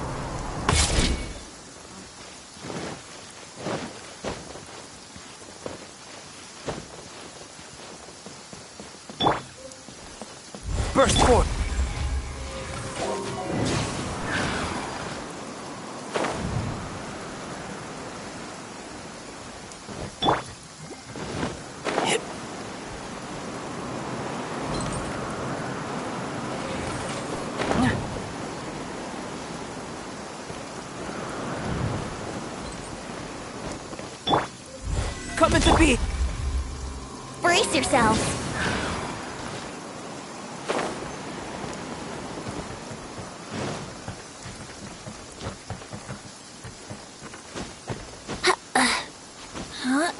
Burst forth! Coming to be! Brace yourselves. Huh?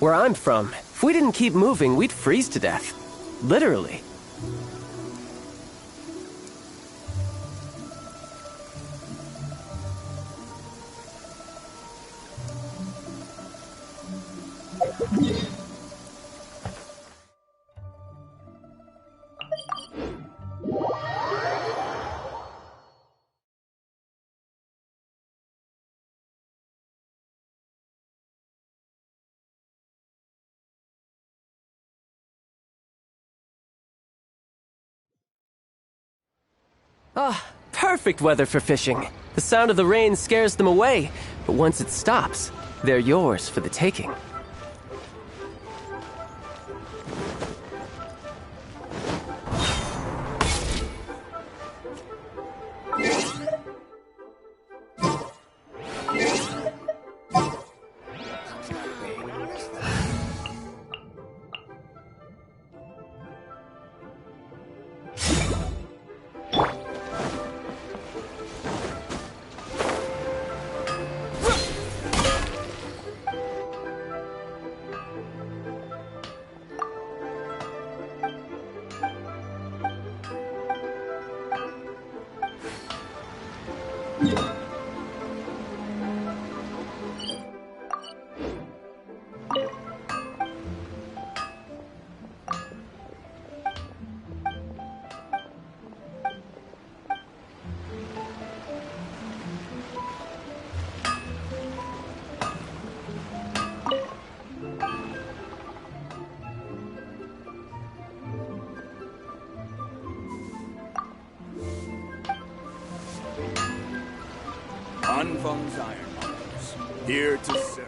Where I'm from, if we didn't keep moving, we'd freeze to death. Literally. Ah, perfect weather for fishing. The sound of the rain scares them away, but once it stops, they're yours for the taking. Anfang's Ironmongers, here to serve.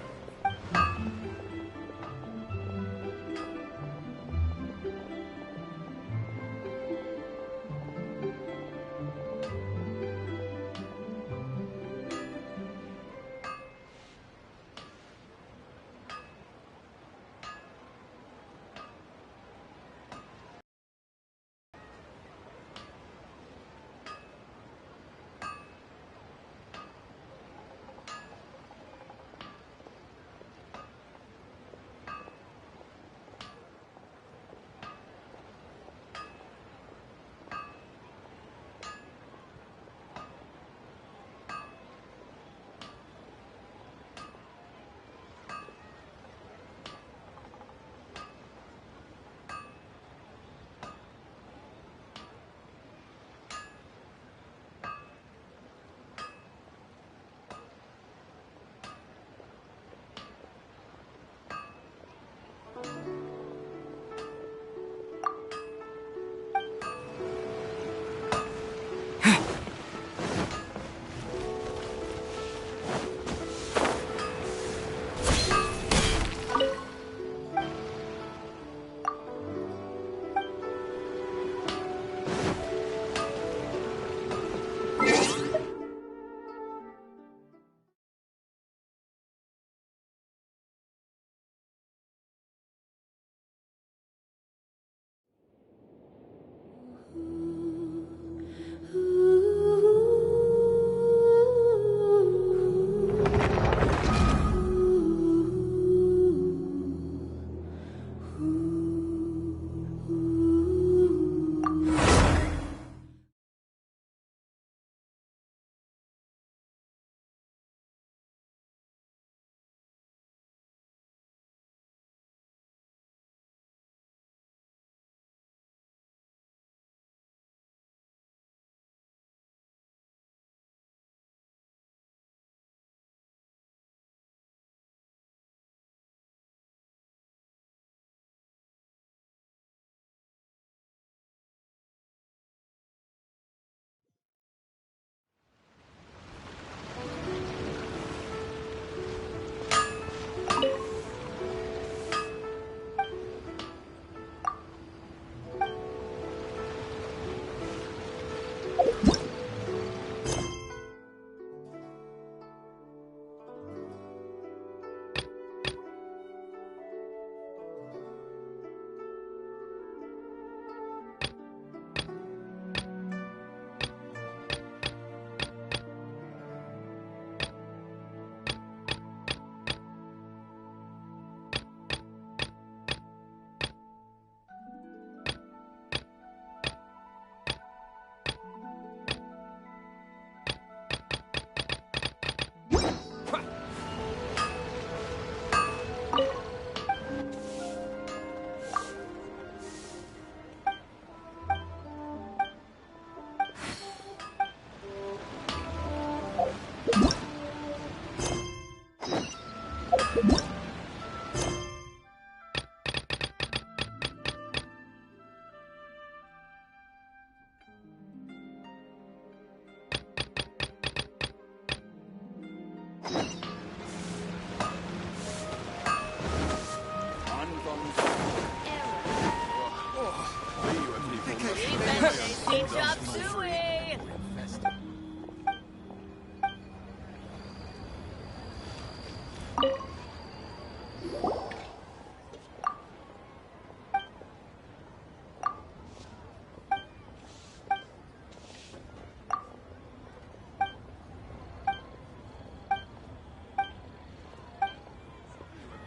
Chop suey!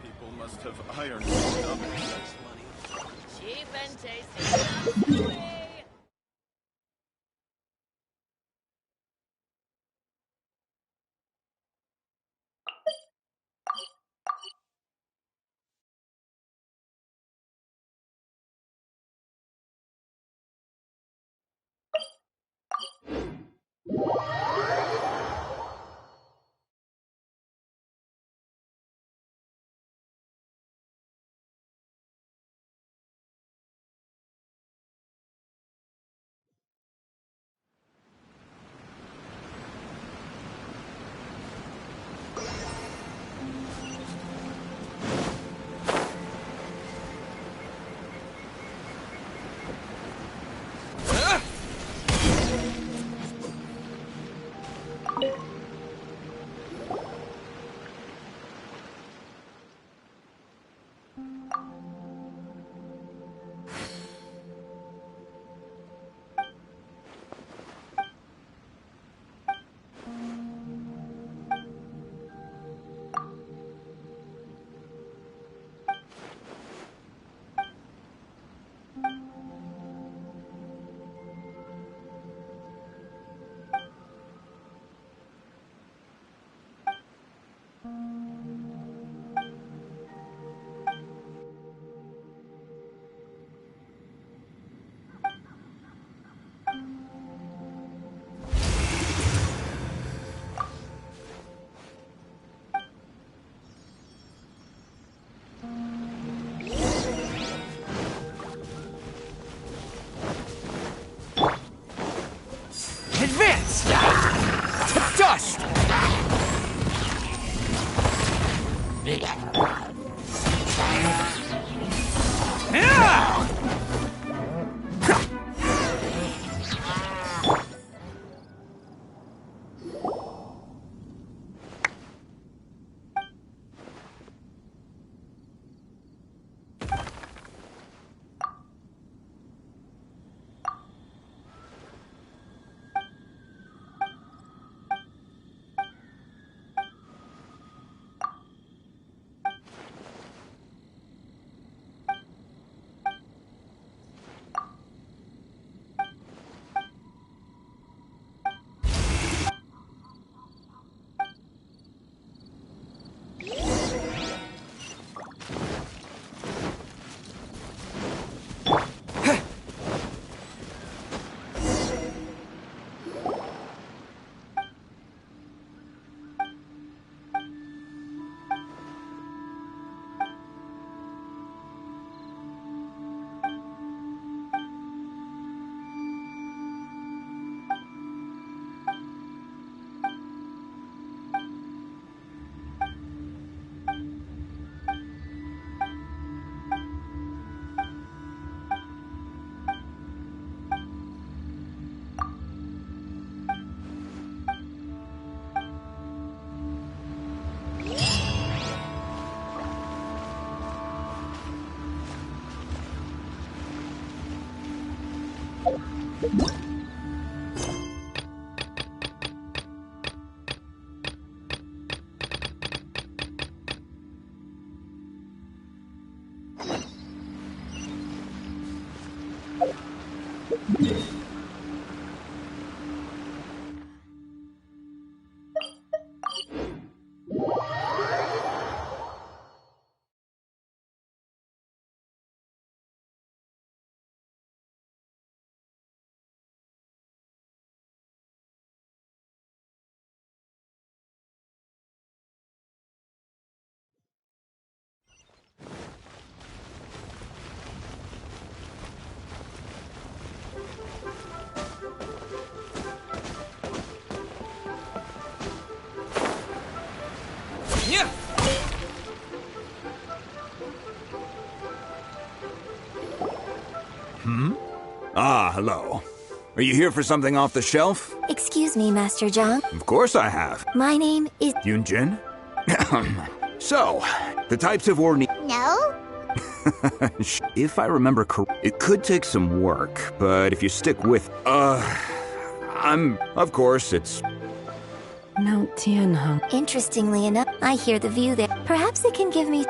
People must have iron stomachs. Cheap and tasty chop suey! Ah, hello. Are you here for something off the shelf? Excuse me, Master Zhang. Of course I have. My name is... Yunjin? So, the types of ore... No? If I remember correctly, it could take some work, but if you stick with... Of course, it's... Mount Tianheng. Interestingly enough, I hear the view there. Perhaps it can give me...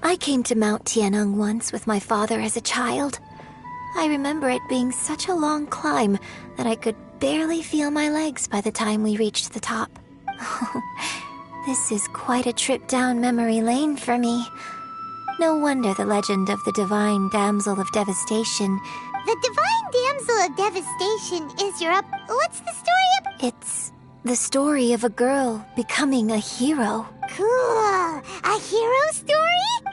I came to Mount Tianheng once with my father as a child. I remember it being such a long climb that I could barely feel my legs by the time we reached the top. This is quite a trip down memory lane for me. No wonder the legend of the Divine Damsel of Devastation... The Divine Damsel of Devastation is your What's the story of... It's the story of a girl becoming a hero. Cool! A hero story?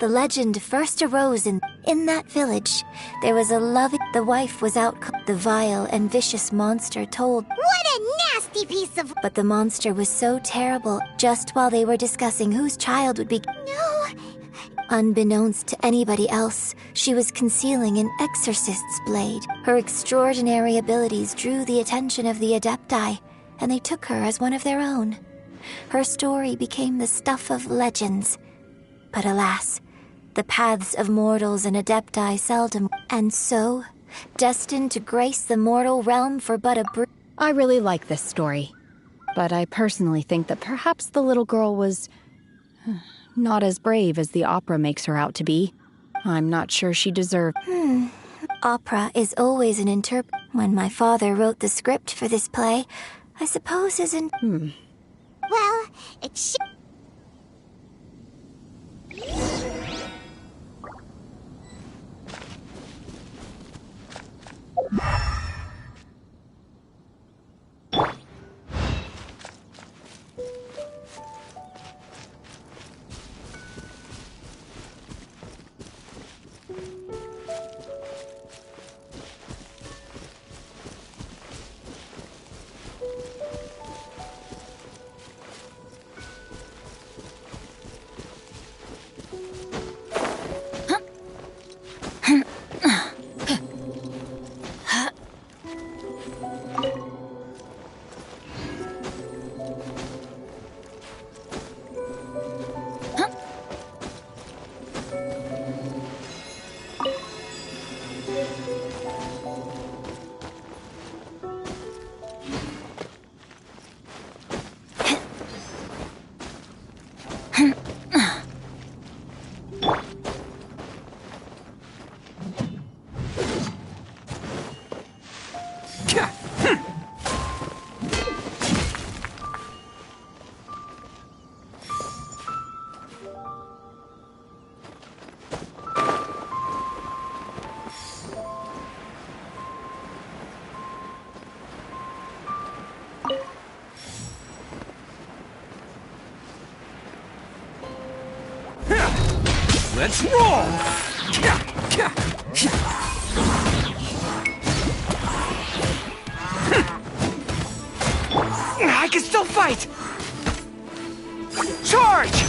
The legend first arose in that village. There was a loving... The wife was out... The vile and vicious monster told... What a nasty piece of... But the monster was so terrible, just while they were discussing whose child would be... No! Unbeknownst to anybody else, she was concealing an exorcist's blade. Her extraordinary abilities drew the attention of the Adepti, and they took her as one of their own. Her story became the stuff of legends. But alas, the paths of mortals and Adepti seldom... And so, destined to grace the mortal realm for but a I really like this story. But I personally think that perhaps the little girl was... not as brave as the opera makes her out to be. I'm not sure she deserved... Opera is always an When my father wrote the script for this play, I suppose isn't... Well, it should... Let's roll! I can still fight! Charge!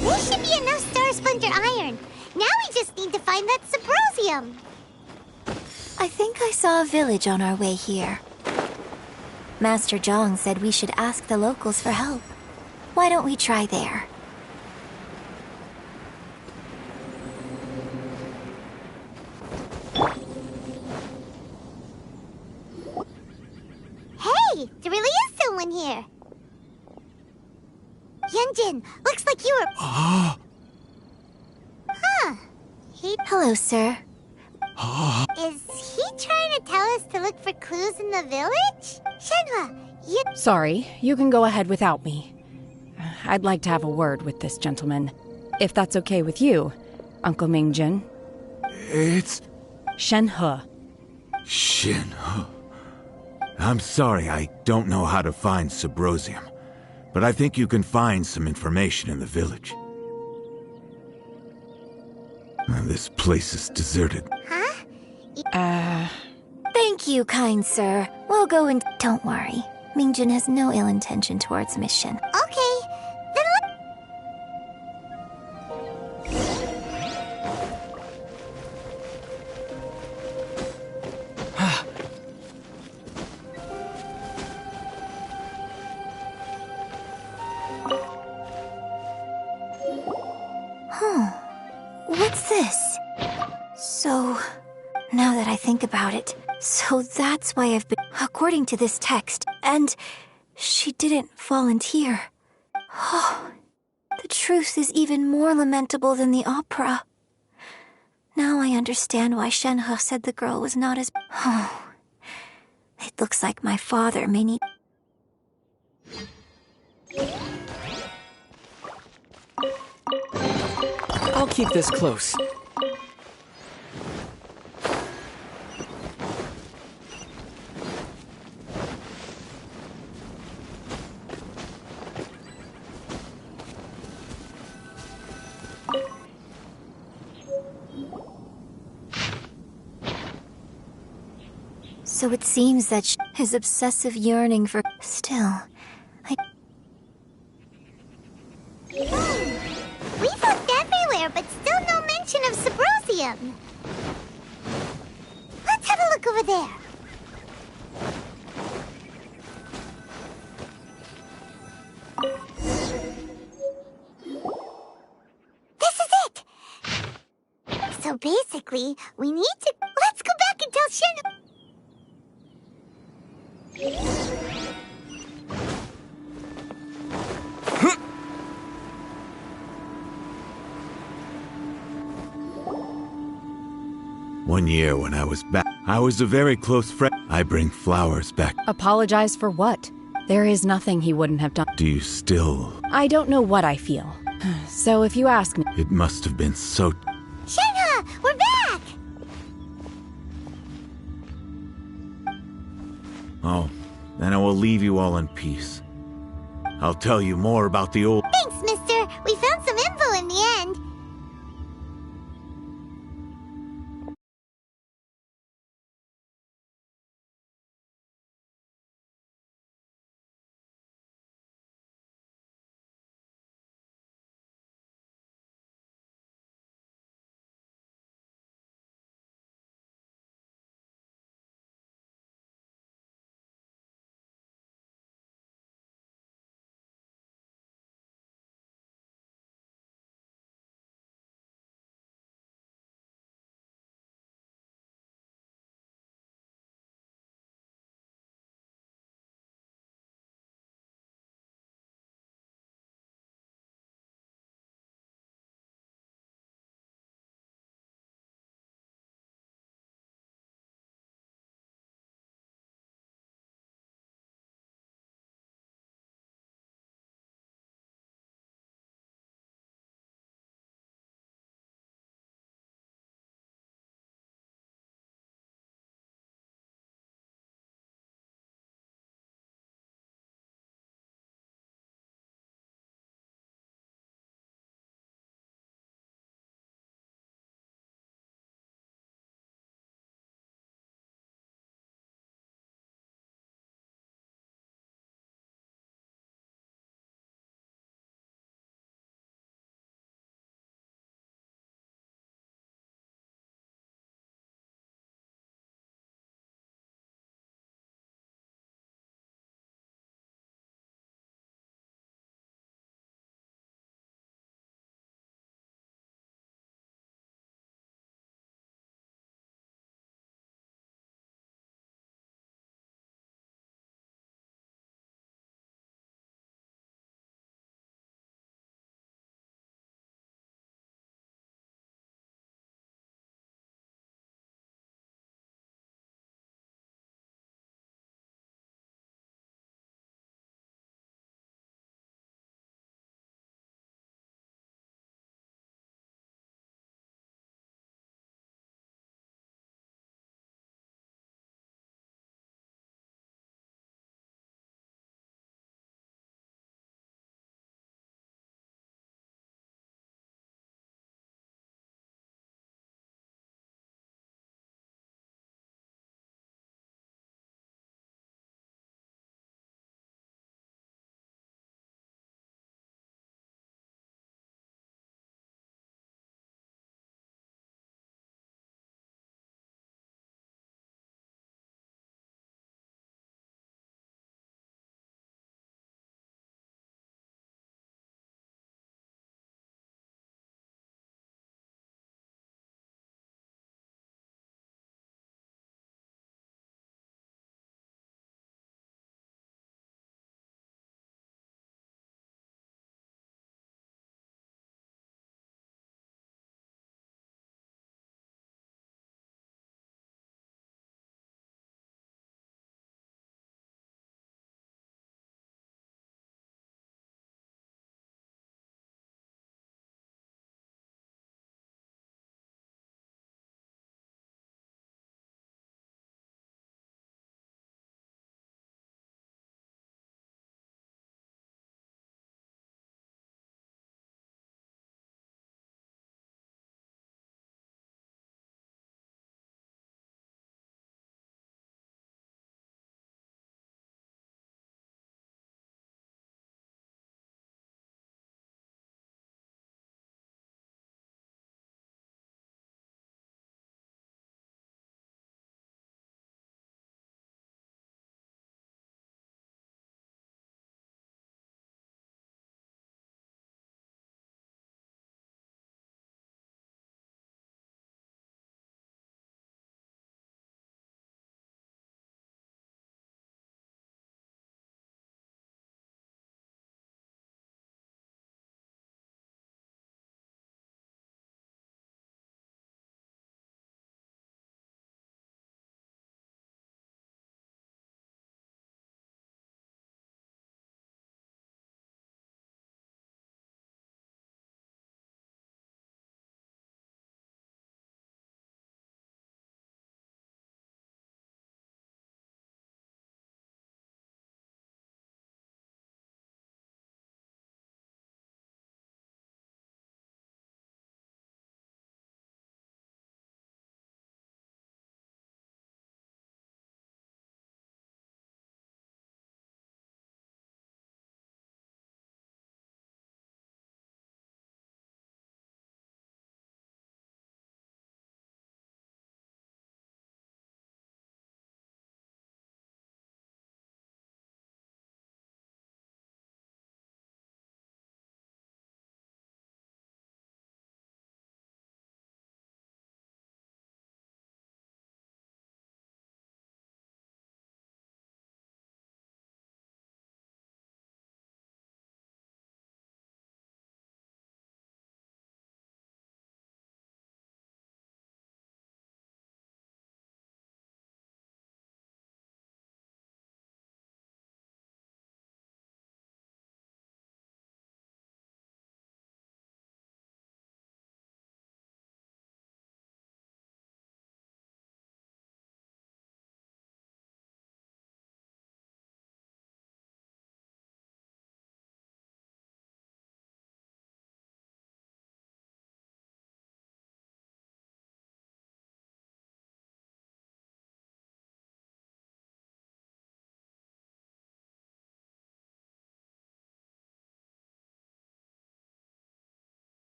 There should be enough Star Splinter iron. Now we just need to find that Subrosium. I think I saw a village on our way here. Master Zhang said we should ask the locals for help. Why don't we try there? Hey, there really is someone here. Yunjin, looks like you were... Huh. Hello, sir. Is he trying to tell us to look for clues in the village? Shenhua, you... Sorry, you can go ahead without me. I'd like to have a word with this gentleman. If that's okay with you, Uncle Mingjin. It's... Shenhe. Shenhe. I'm sorry, I don't know how to find Subrosium, but I think you can find some information in the village. This place is deserted. Thank you, kind sir. We'll go and... Don't worry. Mingjin has no ill intention towards Miss Shen. Okay, then Huh. What's this? So, now that I think about it, so that's why I've been... According to this text, and she didn't volunteer. Oh, the truth is even more lamentable than the opera. Now I understand why Shenhe said the girl was not as... Oh, it looks like my father may need... I'll keep this close. So it seems that his obsessive yearning for... Still, we've looked everywhere, but still no mention of Subrosium. Let's have a look over there. This is it! So basically, we need to... Let's go back and tell Shen... One year when I was back, I was a very close friend. I bring flowers back. Apologize for what? There is nothing he wouldn't have done. Do you still... I don't know what I feel. So if you ask me... It must have been so... Shenhe, we're back! Oh, then I will leave you all in peace. I'll tell you more about the old... Thanks, mister. We found some info in the end.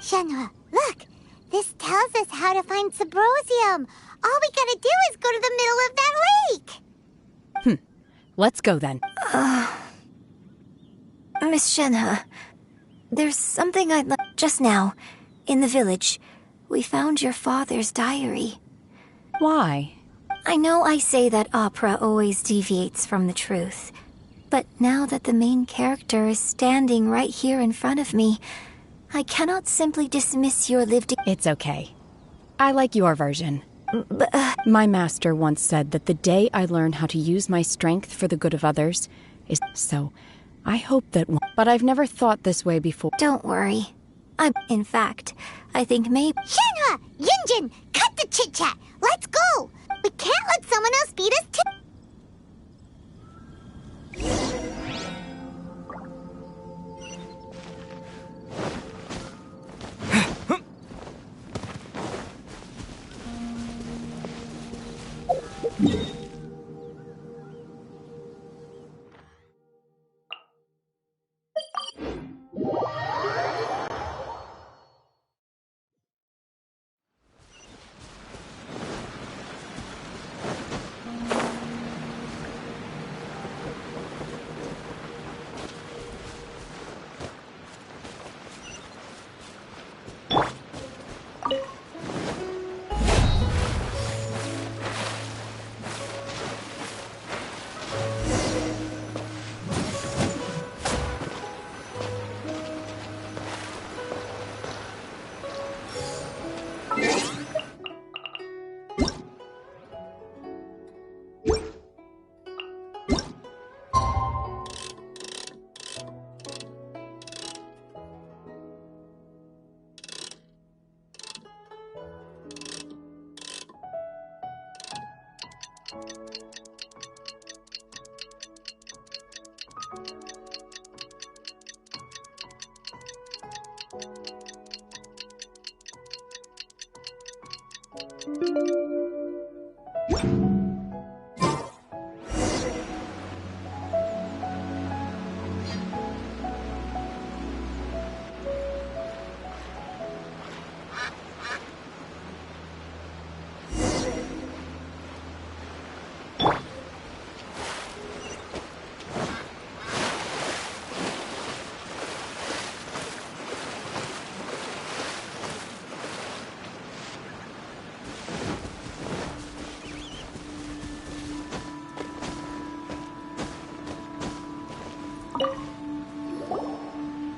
Shenhua, look! This tells us how to find Subrosium. All we gotta do is go to the middle of that lake. Let's go then. Miss Shenhe, there's something I'd like. Just now, in the village, we found your father's diary. Why? I know I say that opera always deviates from the truth, but now that the main character is standing right here in front of me, I cannot simply dismiss your lived. It's okay. I like your version. My master once said that the day I learn how to use my strength for the good of others is so. I hope that but I've never thought this way before. Don't worry. In fact, I think maybe. Shenhua! Yunjin! Cut the chit-chat! Let's go! We can't let someone else beat us to.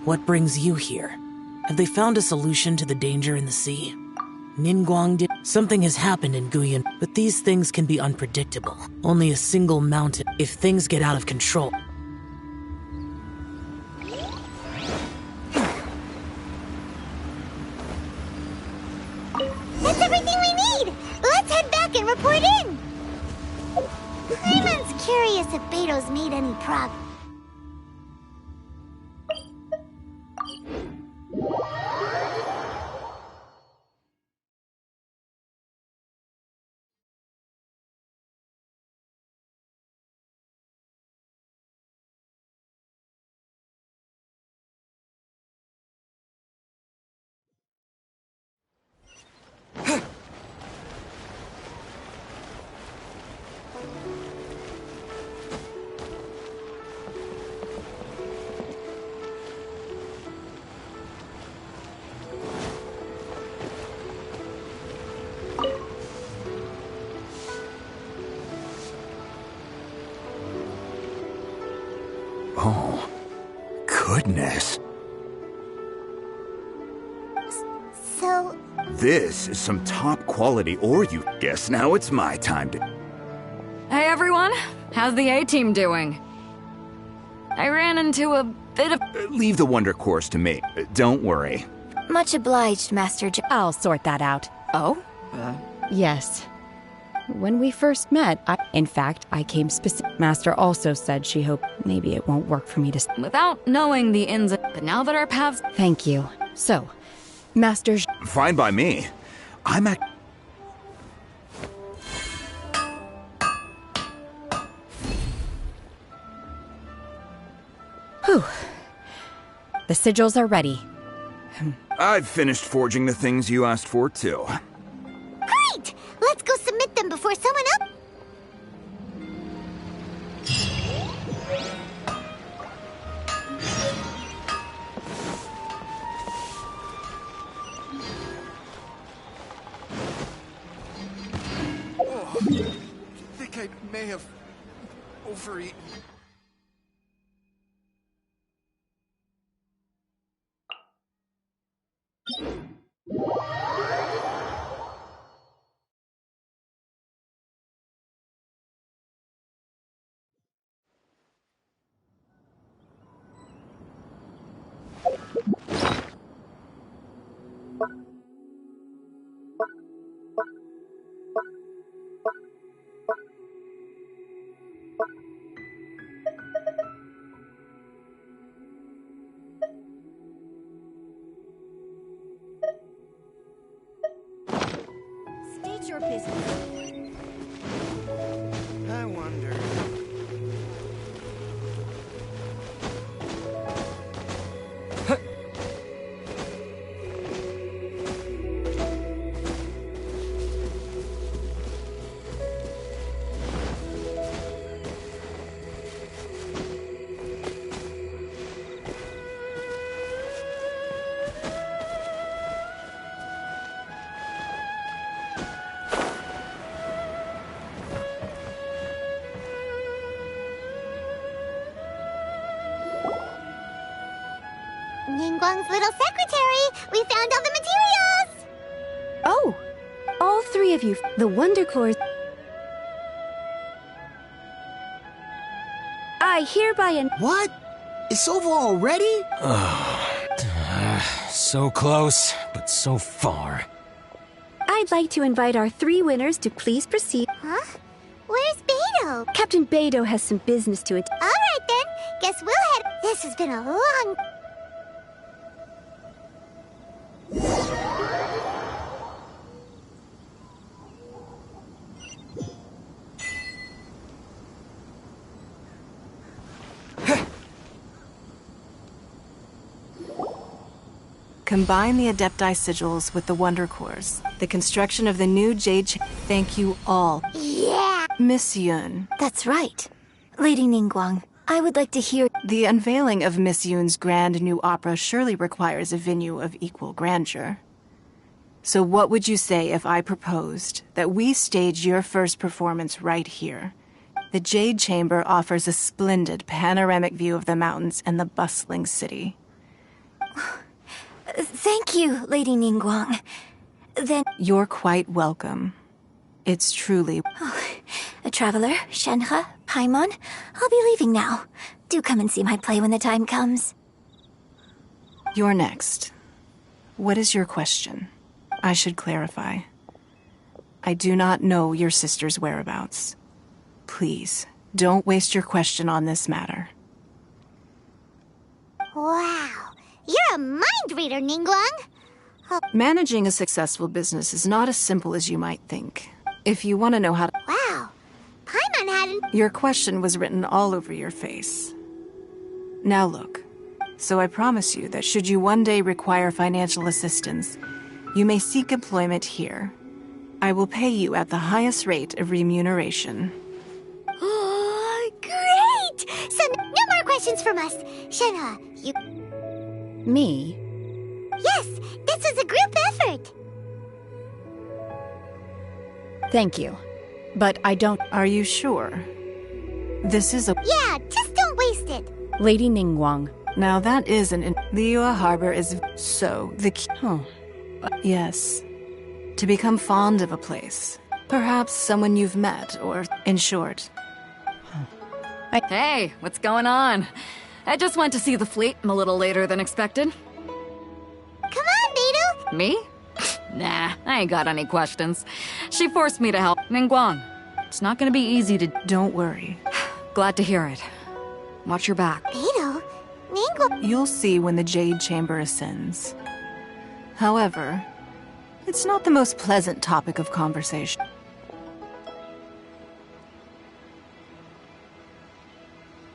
What brings you here? Have they found a solution to the danger in the sea? Ningguang did. Something has happened in Guyan, but these things can be unpredictable. Only a single mountain. If things get out of control. That's everything we need! Let's head back and report in! Paimon's curious if Beto's made any progress. Oh, goodness. So... This is some top-quality ore, you guess. Now it's my time to... Hey everyone, how's the A-team doing? I ran into a bit of... Leave the Wonder Course to me. Don't worry. Much obliged, Master J. I'll sort that out. Oh? Yes. When we first met, in fact, I came specific. Master also said she hoped maybe it won't work for me to... Without knowing the ins and... But now that our paths... Thank you. So, Master... Fine by me. I'm at... Whew. The sigils are ready. I've finished forging the things you asked for, too. Great! Let's go submit them before someone else... Oh, I think I may have overeaten. State your business. I wonder. Ningguang's little secretary! We found all the materials! Oh! All three of you, the Wonder Cores. I hereby What? It's over already? So close, but so far. I'd like to invite our three winners to please proceed. Huh? Where's Beto? Captain Beto has some business to attend. Alright then, guess we'll head... This has been a long... Combine the Adepti sigils with the Wonder Cores. The construction of the new Jade Thank you all. Yeah! Miss Yun. That's right. Lady Ningguang, I would like to hear... The unveiling of Miss Yun's grand new opera surely requires a venue of equal grandeur. So what would you say if I proposed that we stage your first performance right here? The Jade Chamber offers a splendid panoramic view of the mountains and the bustling city. Thank you, Lady Ningguang. Then... You're quite welcome. It's truly... A traveler, Shenhe, Paimon, I'll be leaving now. Do come and see my play when the time comes. You're next. What is your question? I should clarify. I do not know your sister's whereabouts. Please, don't waste your question on this matter. Wow, you're a mind reader, Ningguang! Managing a successful business is not as simple as you might think. If you want to know how to... Wow, Paimon hadn't... Your question was written all over your face. Now look, so I promise you that should you one day require financial assistance, you may seek employment here. I will pay you at the highest rate of remuneration. Oh, great! So no more questions from us. Shenhe, you... Me? Yes, this is a group effort. Thank you. But I don't... Are you sure? This is a... Yeah, just don't waste it. Lady Ningguang. Now that is an... Liyue Harbor is... So, the key... Oh. Yes. To become fond of a place. Perhaps someone you've met, or... In short... Hey, what's going on? I just went to see the fleet. I'm a little later than expected. Come on, Beto! Me? Nah, I ain't got any questions. She forced me to help. Ningguang, it's not gonna be easy to... Don't worry. Glad to hear it. Watch your back. Beto, Ningguang... You'll see when the Jade Chamber ascends. However, it's not the most pleasant topic of conversation.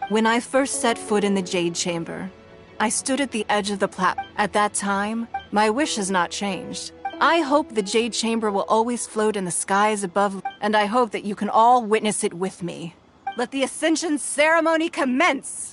When I first set foot in the Jade Chamber, I stood at the edge of the platform. At that time, my wish has not changed. I hope the Jade Chamber will always float in the skies above, and I hope that you can all witness it with me. Let the Ascension ceremony commence!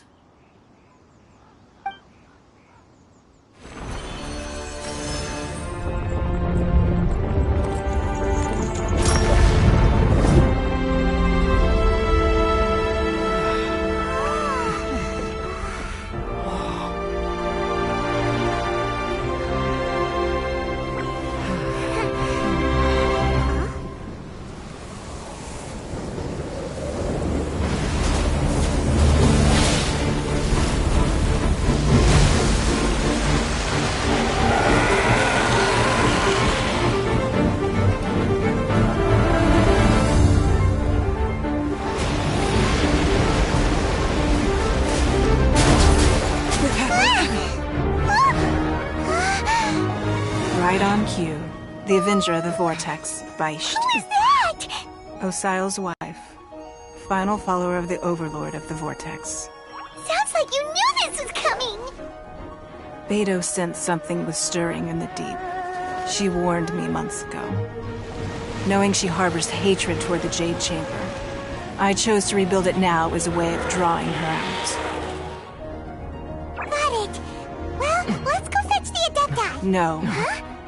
Right on cue. The Avenger of the Vortex, Beisht. Who is that? Osial's wife. Final follower of the Overlord of the Vortex. Sounds like you knew this was coming! Beidou sensed something was stirring in the deep. She warned me months ago. Knowing she harbors hatred toward the Jade Chamber, I chose to rebuild it now as a way of drawing her out. Got it. Well, let's go fetch the Adepti. No.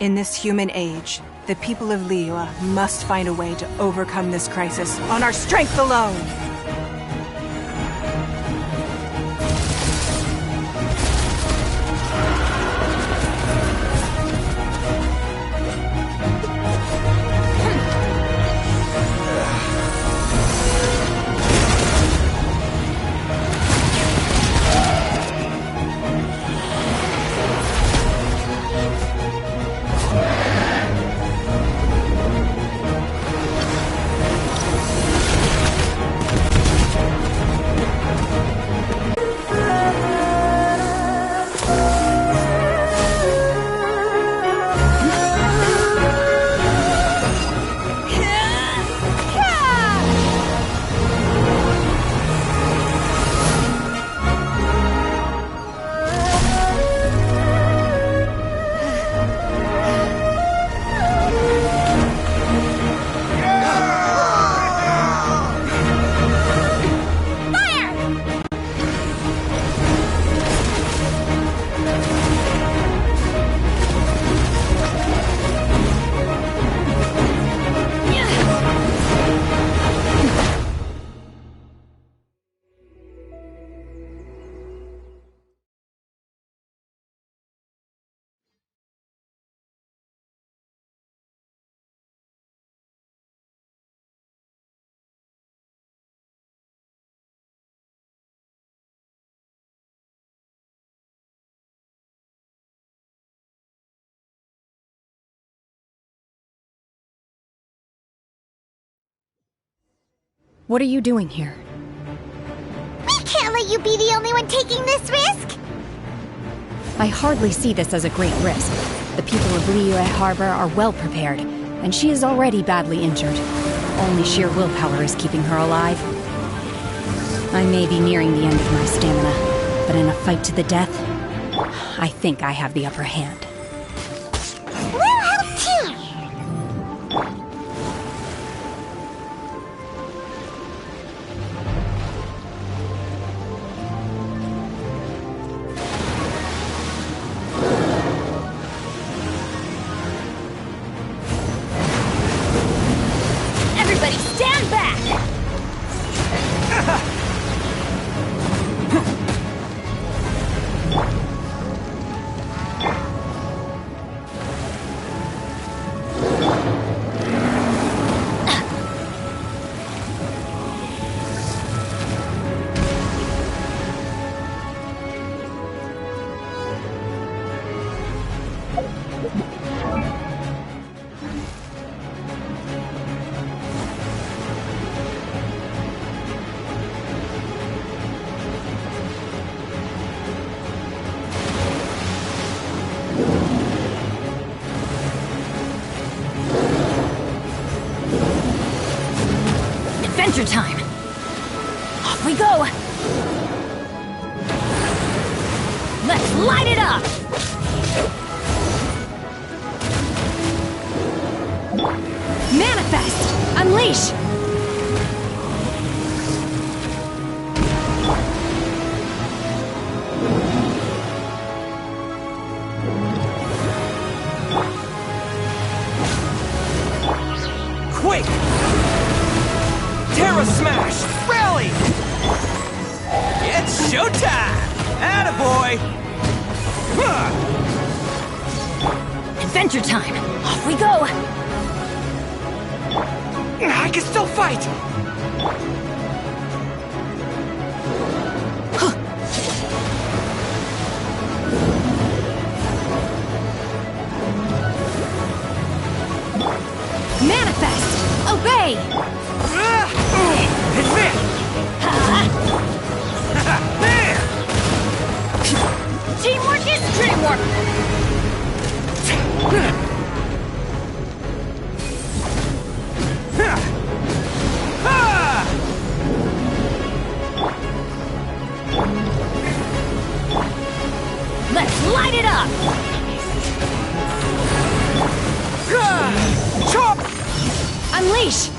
In this human age, the people of Liyue must find a way to overcome this crisis on our strength alone! What are you doing here? We can't let you be the only one taking this risk! I hardly see this as a great risk. The people of Liyue Harbor are well prepared, and she is already badly injured. Only sheer willpower is keeping her alive. I may be nearing the end of my stamina, but in a fight to the death, I think I have the upper hand. We'll help too! Everybody stand back! Adventure time! Off we go! Let's light it up! Manifest! Unleash! Quick! Terra Smash! Rally! It's showtime! Attaboy! Adventure time! Off we go! I can still fight! Manifest! Obey! Advance! Teamwork is dreamwork! Let's light it up! Chop! Unleash!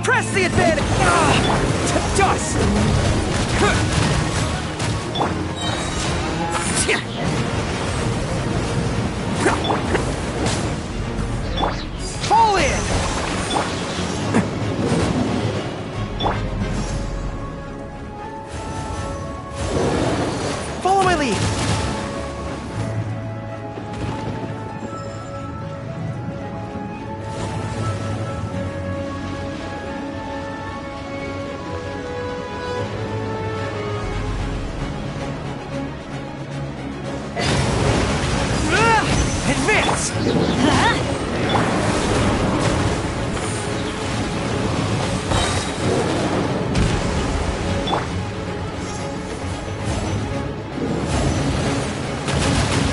Press the advantage! To dust! Fall in! Follow my lead! Advance!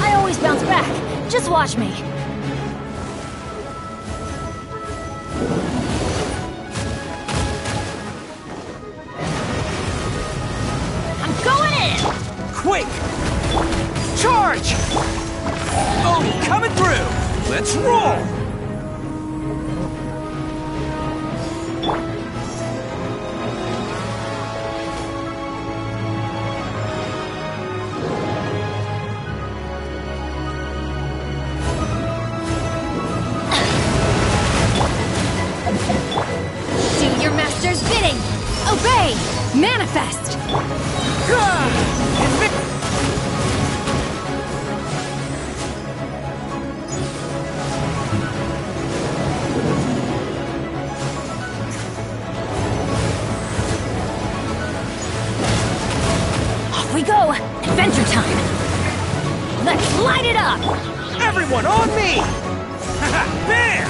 I always bounce back. Just watch me. I'm going in! Quick! Charge! Oh, coming through! Let's roll! Do your master's bidding! Obey! Manifest! Off we go! Adventure time! Let's light it up! Everyone on me! Bam!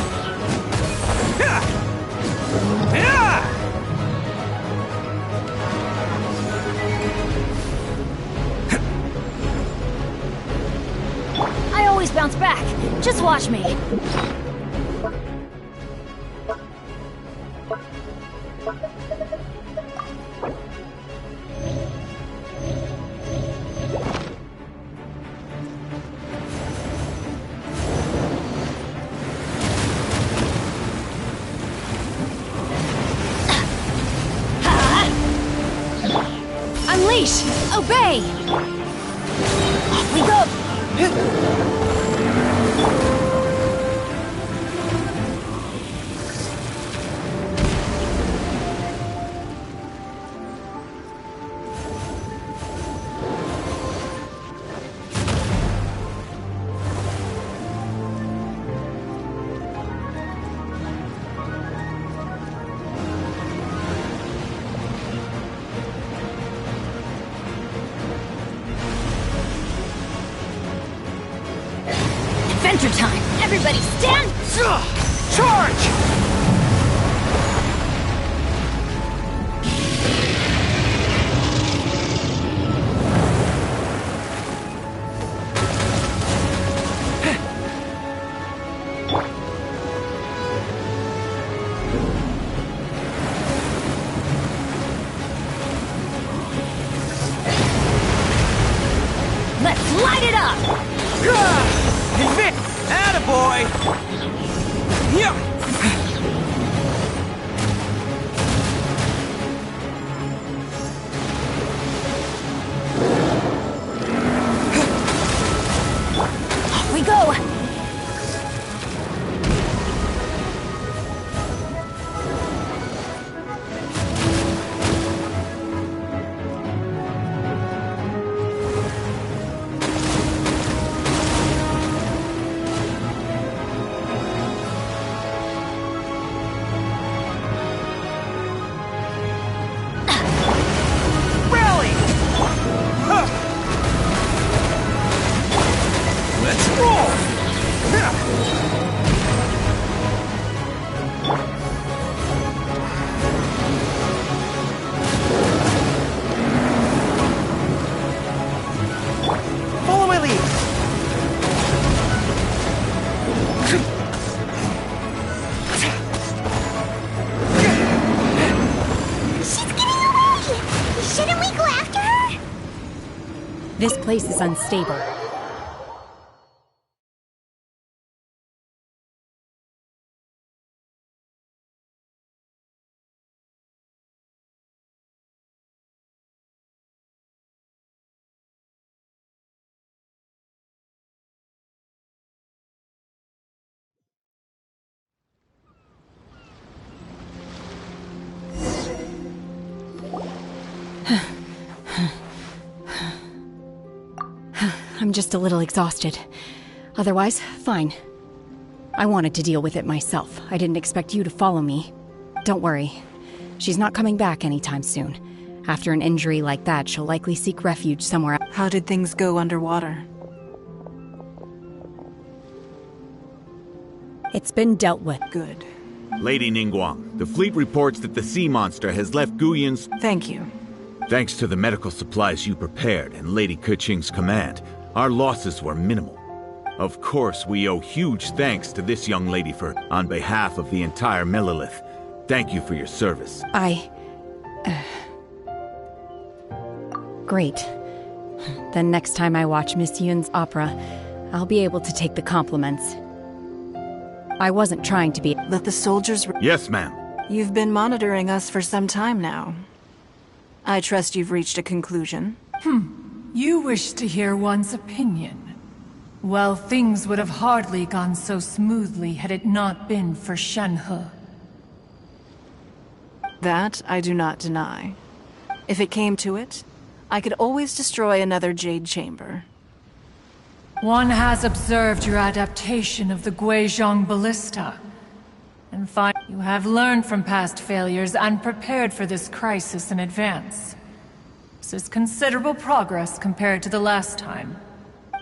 I always bounce back. Just watch me. Unleash! Obey! Off we go! Everybody stand! Charge! Let's light it up! Hey, Vic! Attaboy! Yeah! Off we go! Rally! Huh. Let's roll! Follow my lead! She's getting away! Shouldn't we go after her? This place is unstable. I'm just a little exhausted. Otherwise, fine. I wanted to deal with it myself. I didn't expect you to follow me. Don't worry. She's not coming back anytime soon. After an injury like that, she'll likely seek refuge somewhere else. How did things go underwater? It's been dealt with. Good. Lady Ningguang, the fleet reports that the sea monster has left Guyun's... Thank you. Thanks to the medical supplies you prepared and Lady Keqing's command, our losses were minimal. Of course, we owe huge thanks to this young lady on behalf of the entire Millelith. Thank you for your service. Great. Then next time I watch Miss Yun's opera, I'll be able to take the compliments. I wasn't trying to be... Let the soldiers... Yes, ma'am. You've been monitoring us for some time now. I trust you've reached a conclusion. You wish to hear one's opinion. Well, things would have hardly gone so smoothly had it not been for Shenhe. That I do not deny. If it came to it, I could always destroy another Jade Chamber. One has observed your adaptation of the Guizhong Ballista. And find you have learned from past failures and prepared for this crisis in advance. This is considerable progress compared to the last time.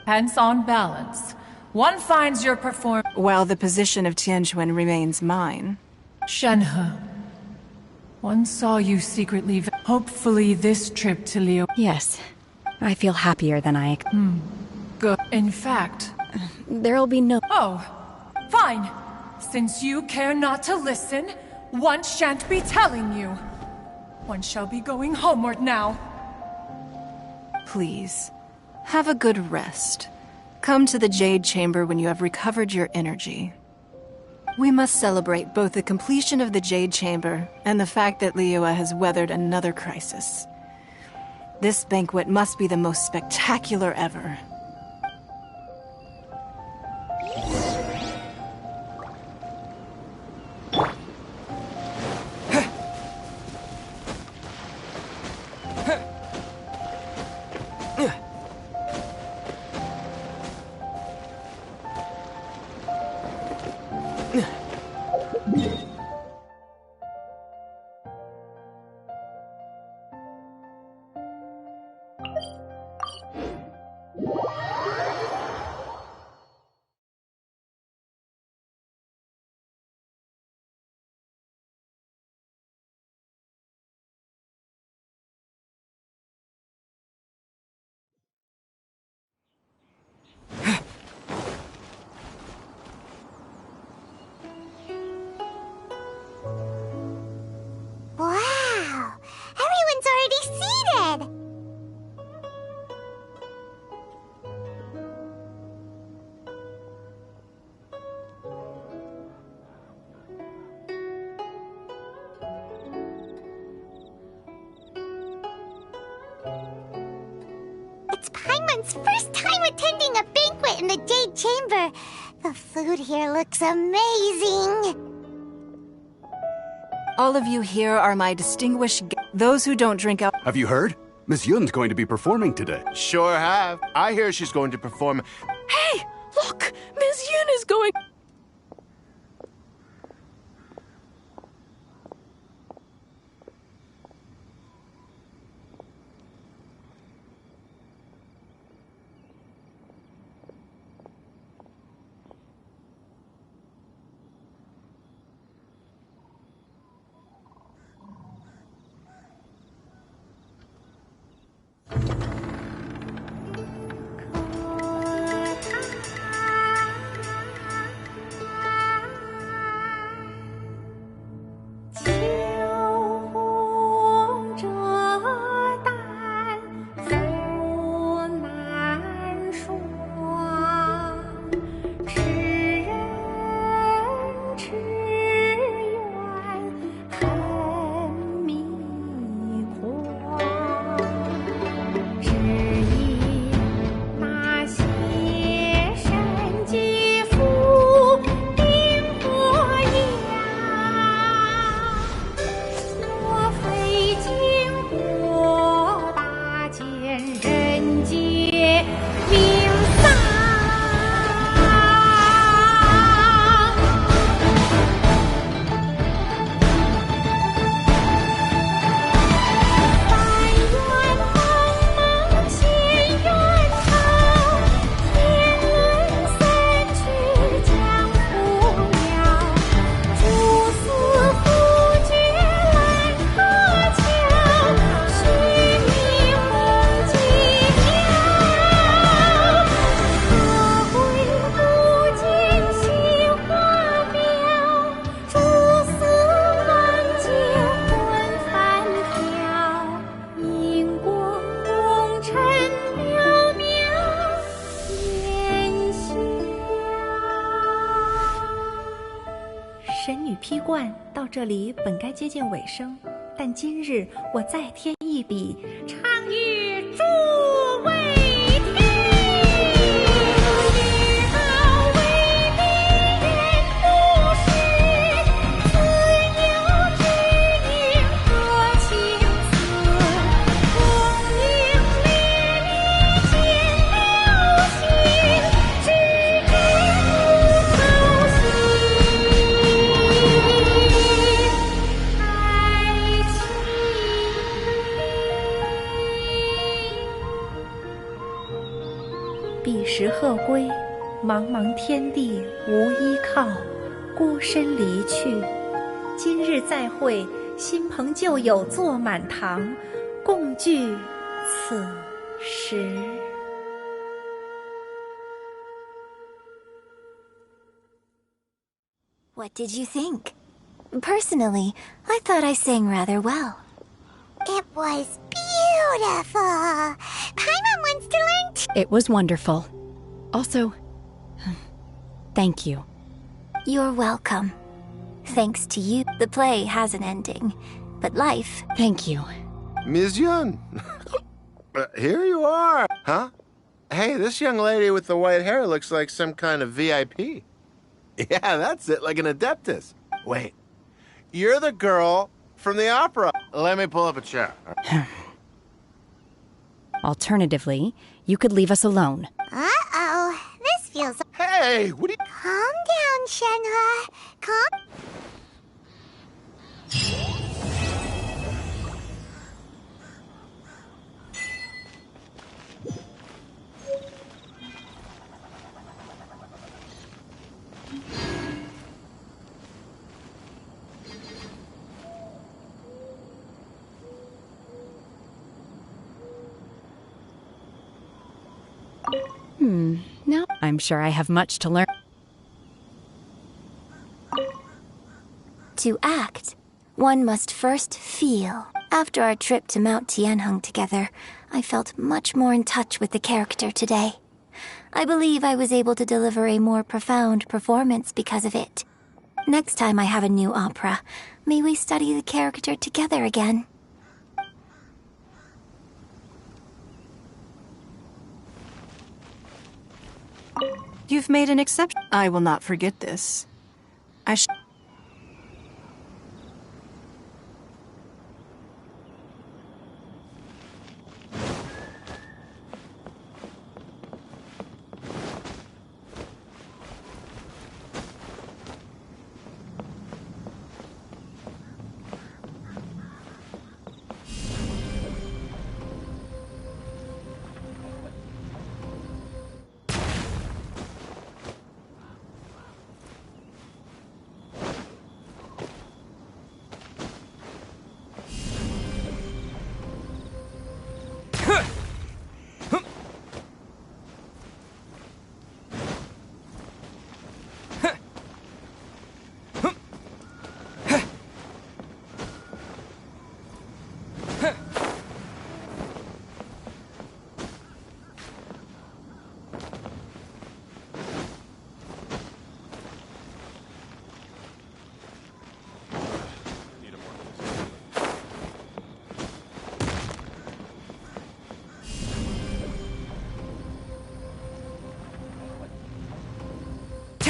Hence, on balance, one finds your while the position of Tianquan remains mine. Shenhe, one saw you secretly. Hopefully this trip to Liyue... Yes. I feel happier than I... Good. In fact... There'll be no... Oh, fine. Since you care not to listen, one shan't be telling you. One shall be going homeward now. Please, have a good rest. Come to the Jade Chamber when you have recovered your energy. We must celebrate both the completion of the Jade Chamber and the fact that Liyue has weathered another crisis. This banquet must be the most spectacular ever. It's Paimon's first time attending a banquet in the Jade Chamber. The food here looks amazing. All of you here are my distinguished those who don't drink out. Have you heard? Miss Yun's going to be performing today. Sure have. I hear she's going to perform. Hey, look! Miss Yun is going...这里本该接近尾声，但今日我再添一笔，唱与诸位听。日后为敌人不识，自有知音多情思。红缨烈烈见流星，只知不操心。彼时鹤归，茫茫天地无依靠，孤身离去。今日再会，新朋旧友坐满堂，共聚此时。What did you think? Personally, I thought I sang rather well. It was beautiful. Paimon wants to learn too. It was wonderful. Also, thank you. You're welcome. Thanks to you, the play has an ending. But life... Thank you. Ms. Yun. Here you are. Huh? Hey, this young lady with the white hair looks like some kind of VIP. Yeah, that's it, like an adeptus. Wait, you're the girl from the opera. Let me pull up a chair. Alternatively, you could leave us alone. Uh-oh, this feels... Hey, what are you... Calm down, Shenhe. Calm... Now I'm sure I have much to learn. To act, one must first feel. After our trip to Mount Tianheng together, I felt much more in touch with the character today. I believe I was able to deliver a more profound performance because of it. Next time I have a new opera, may we study the character together again. made an exception. I will not forget this.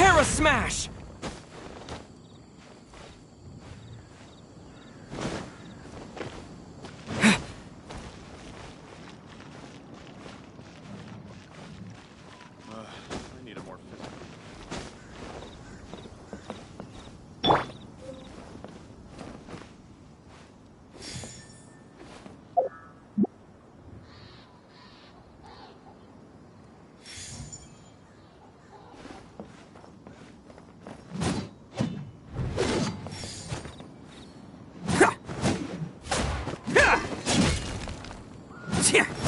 Terra Smash! I need a more physical. Yeah.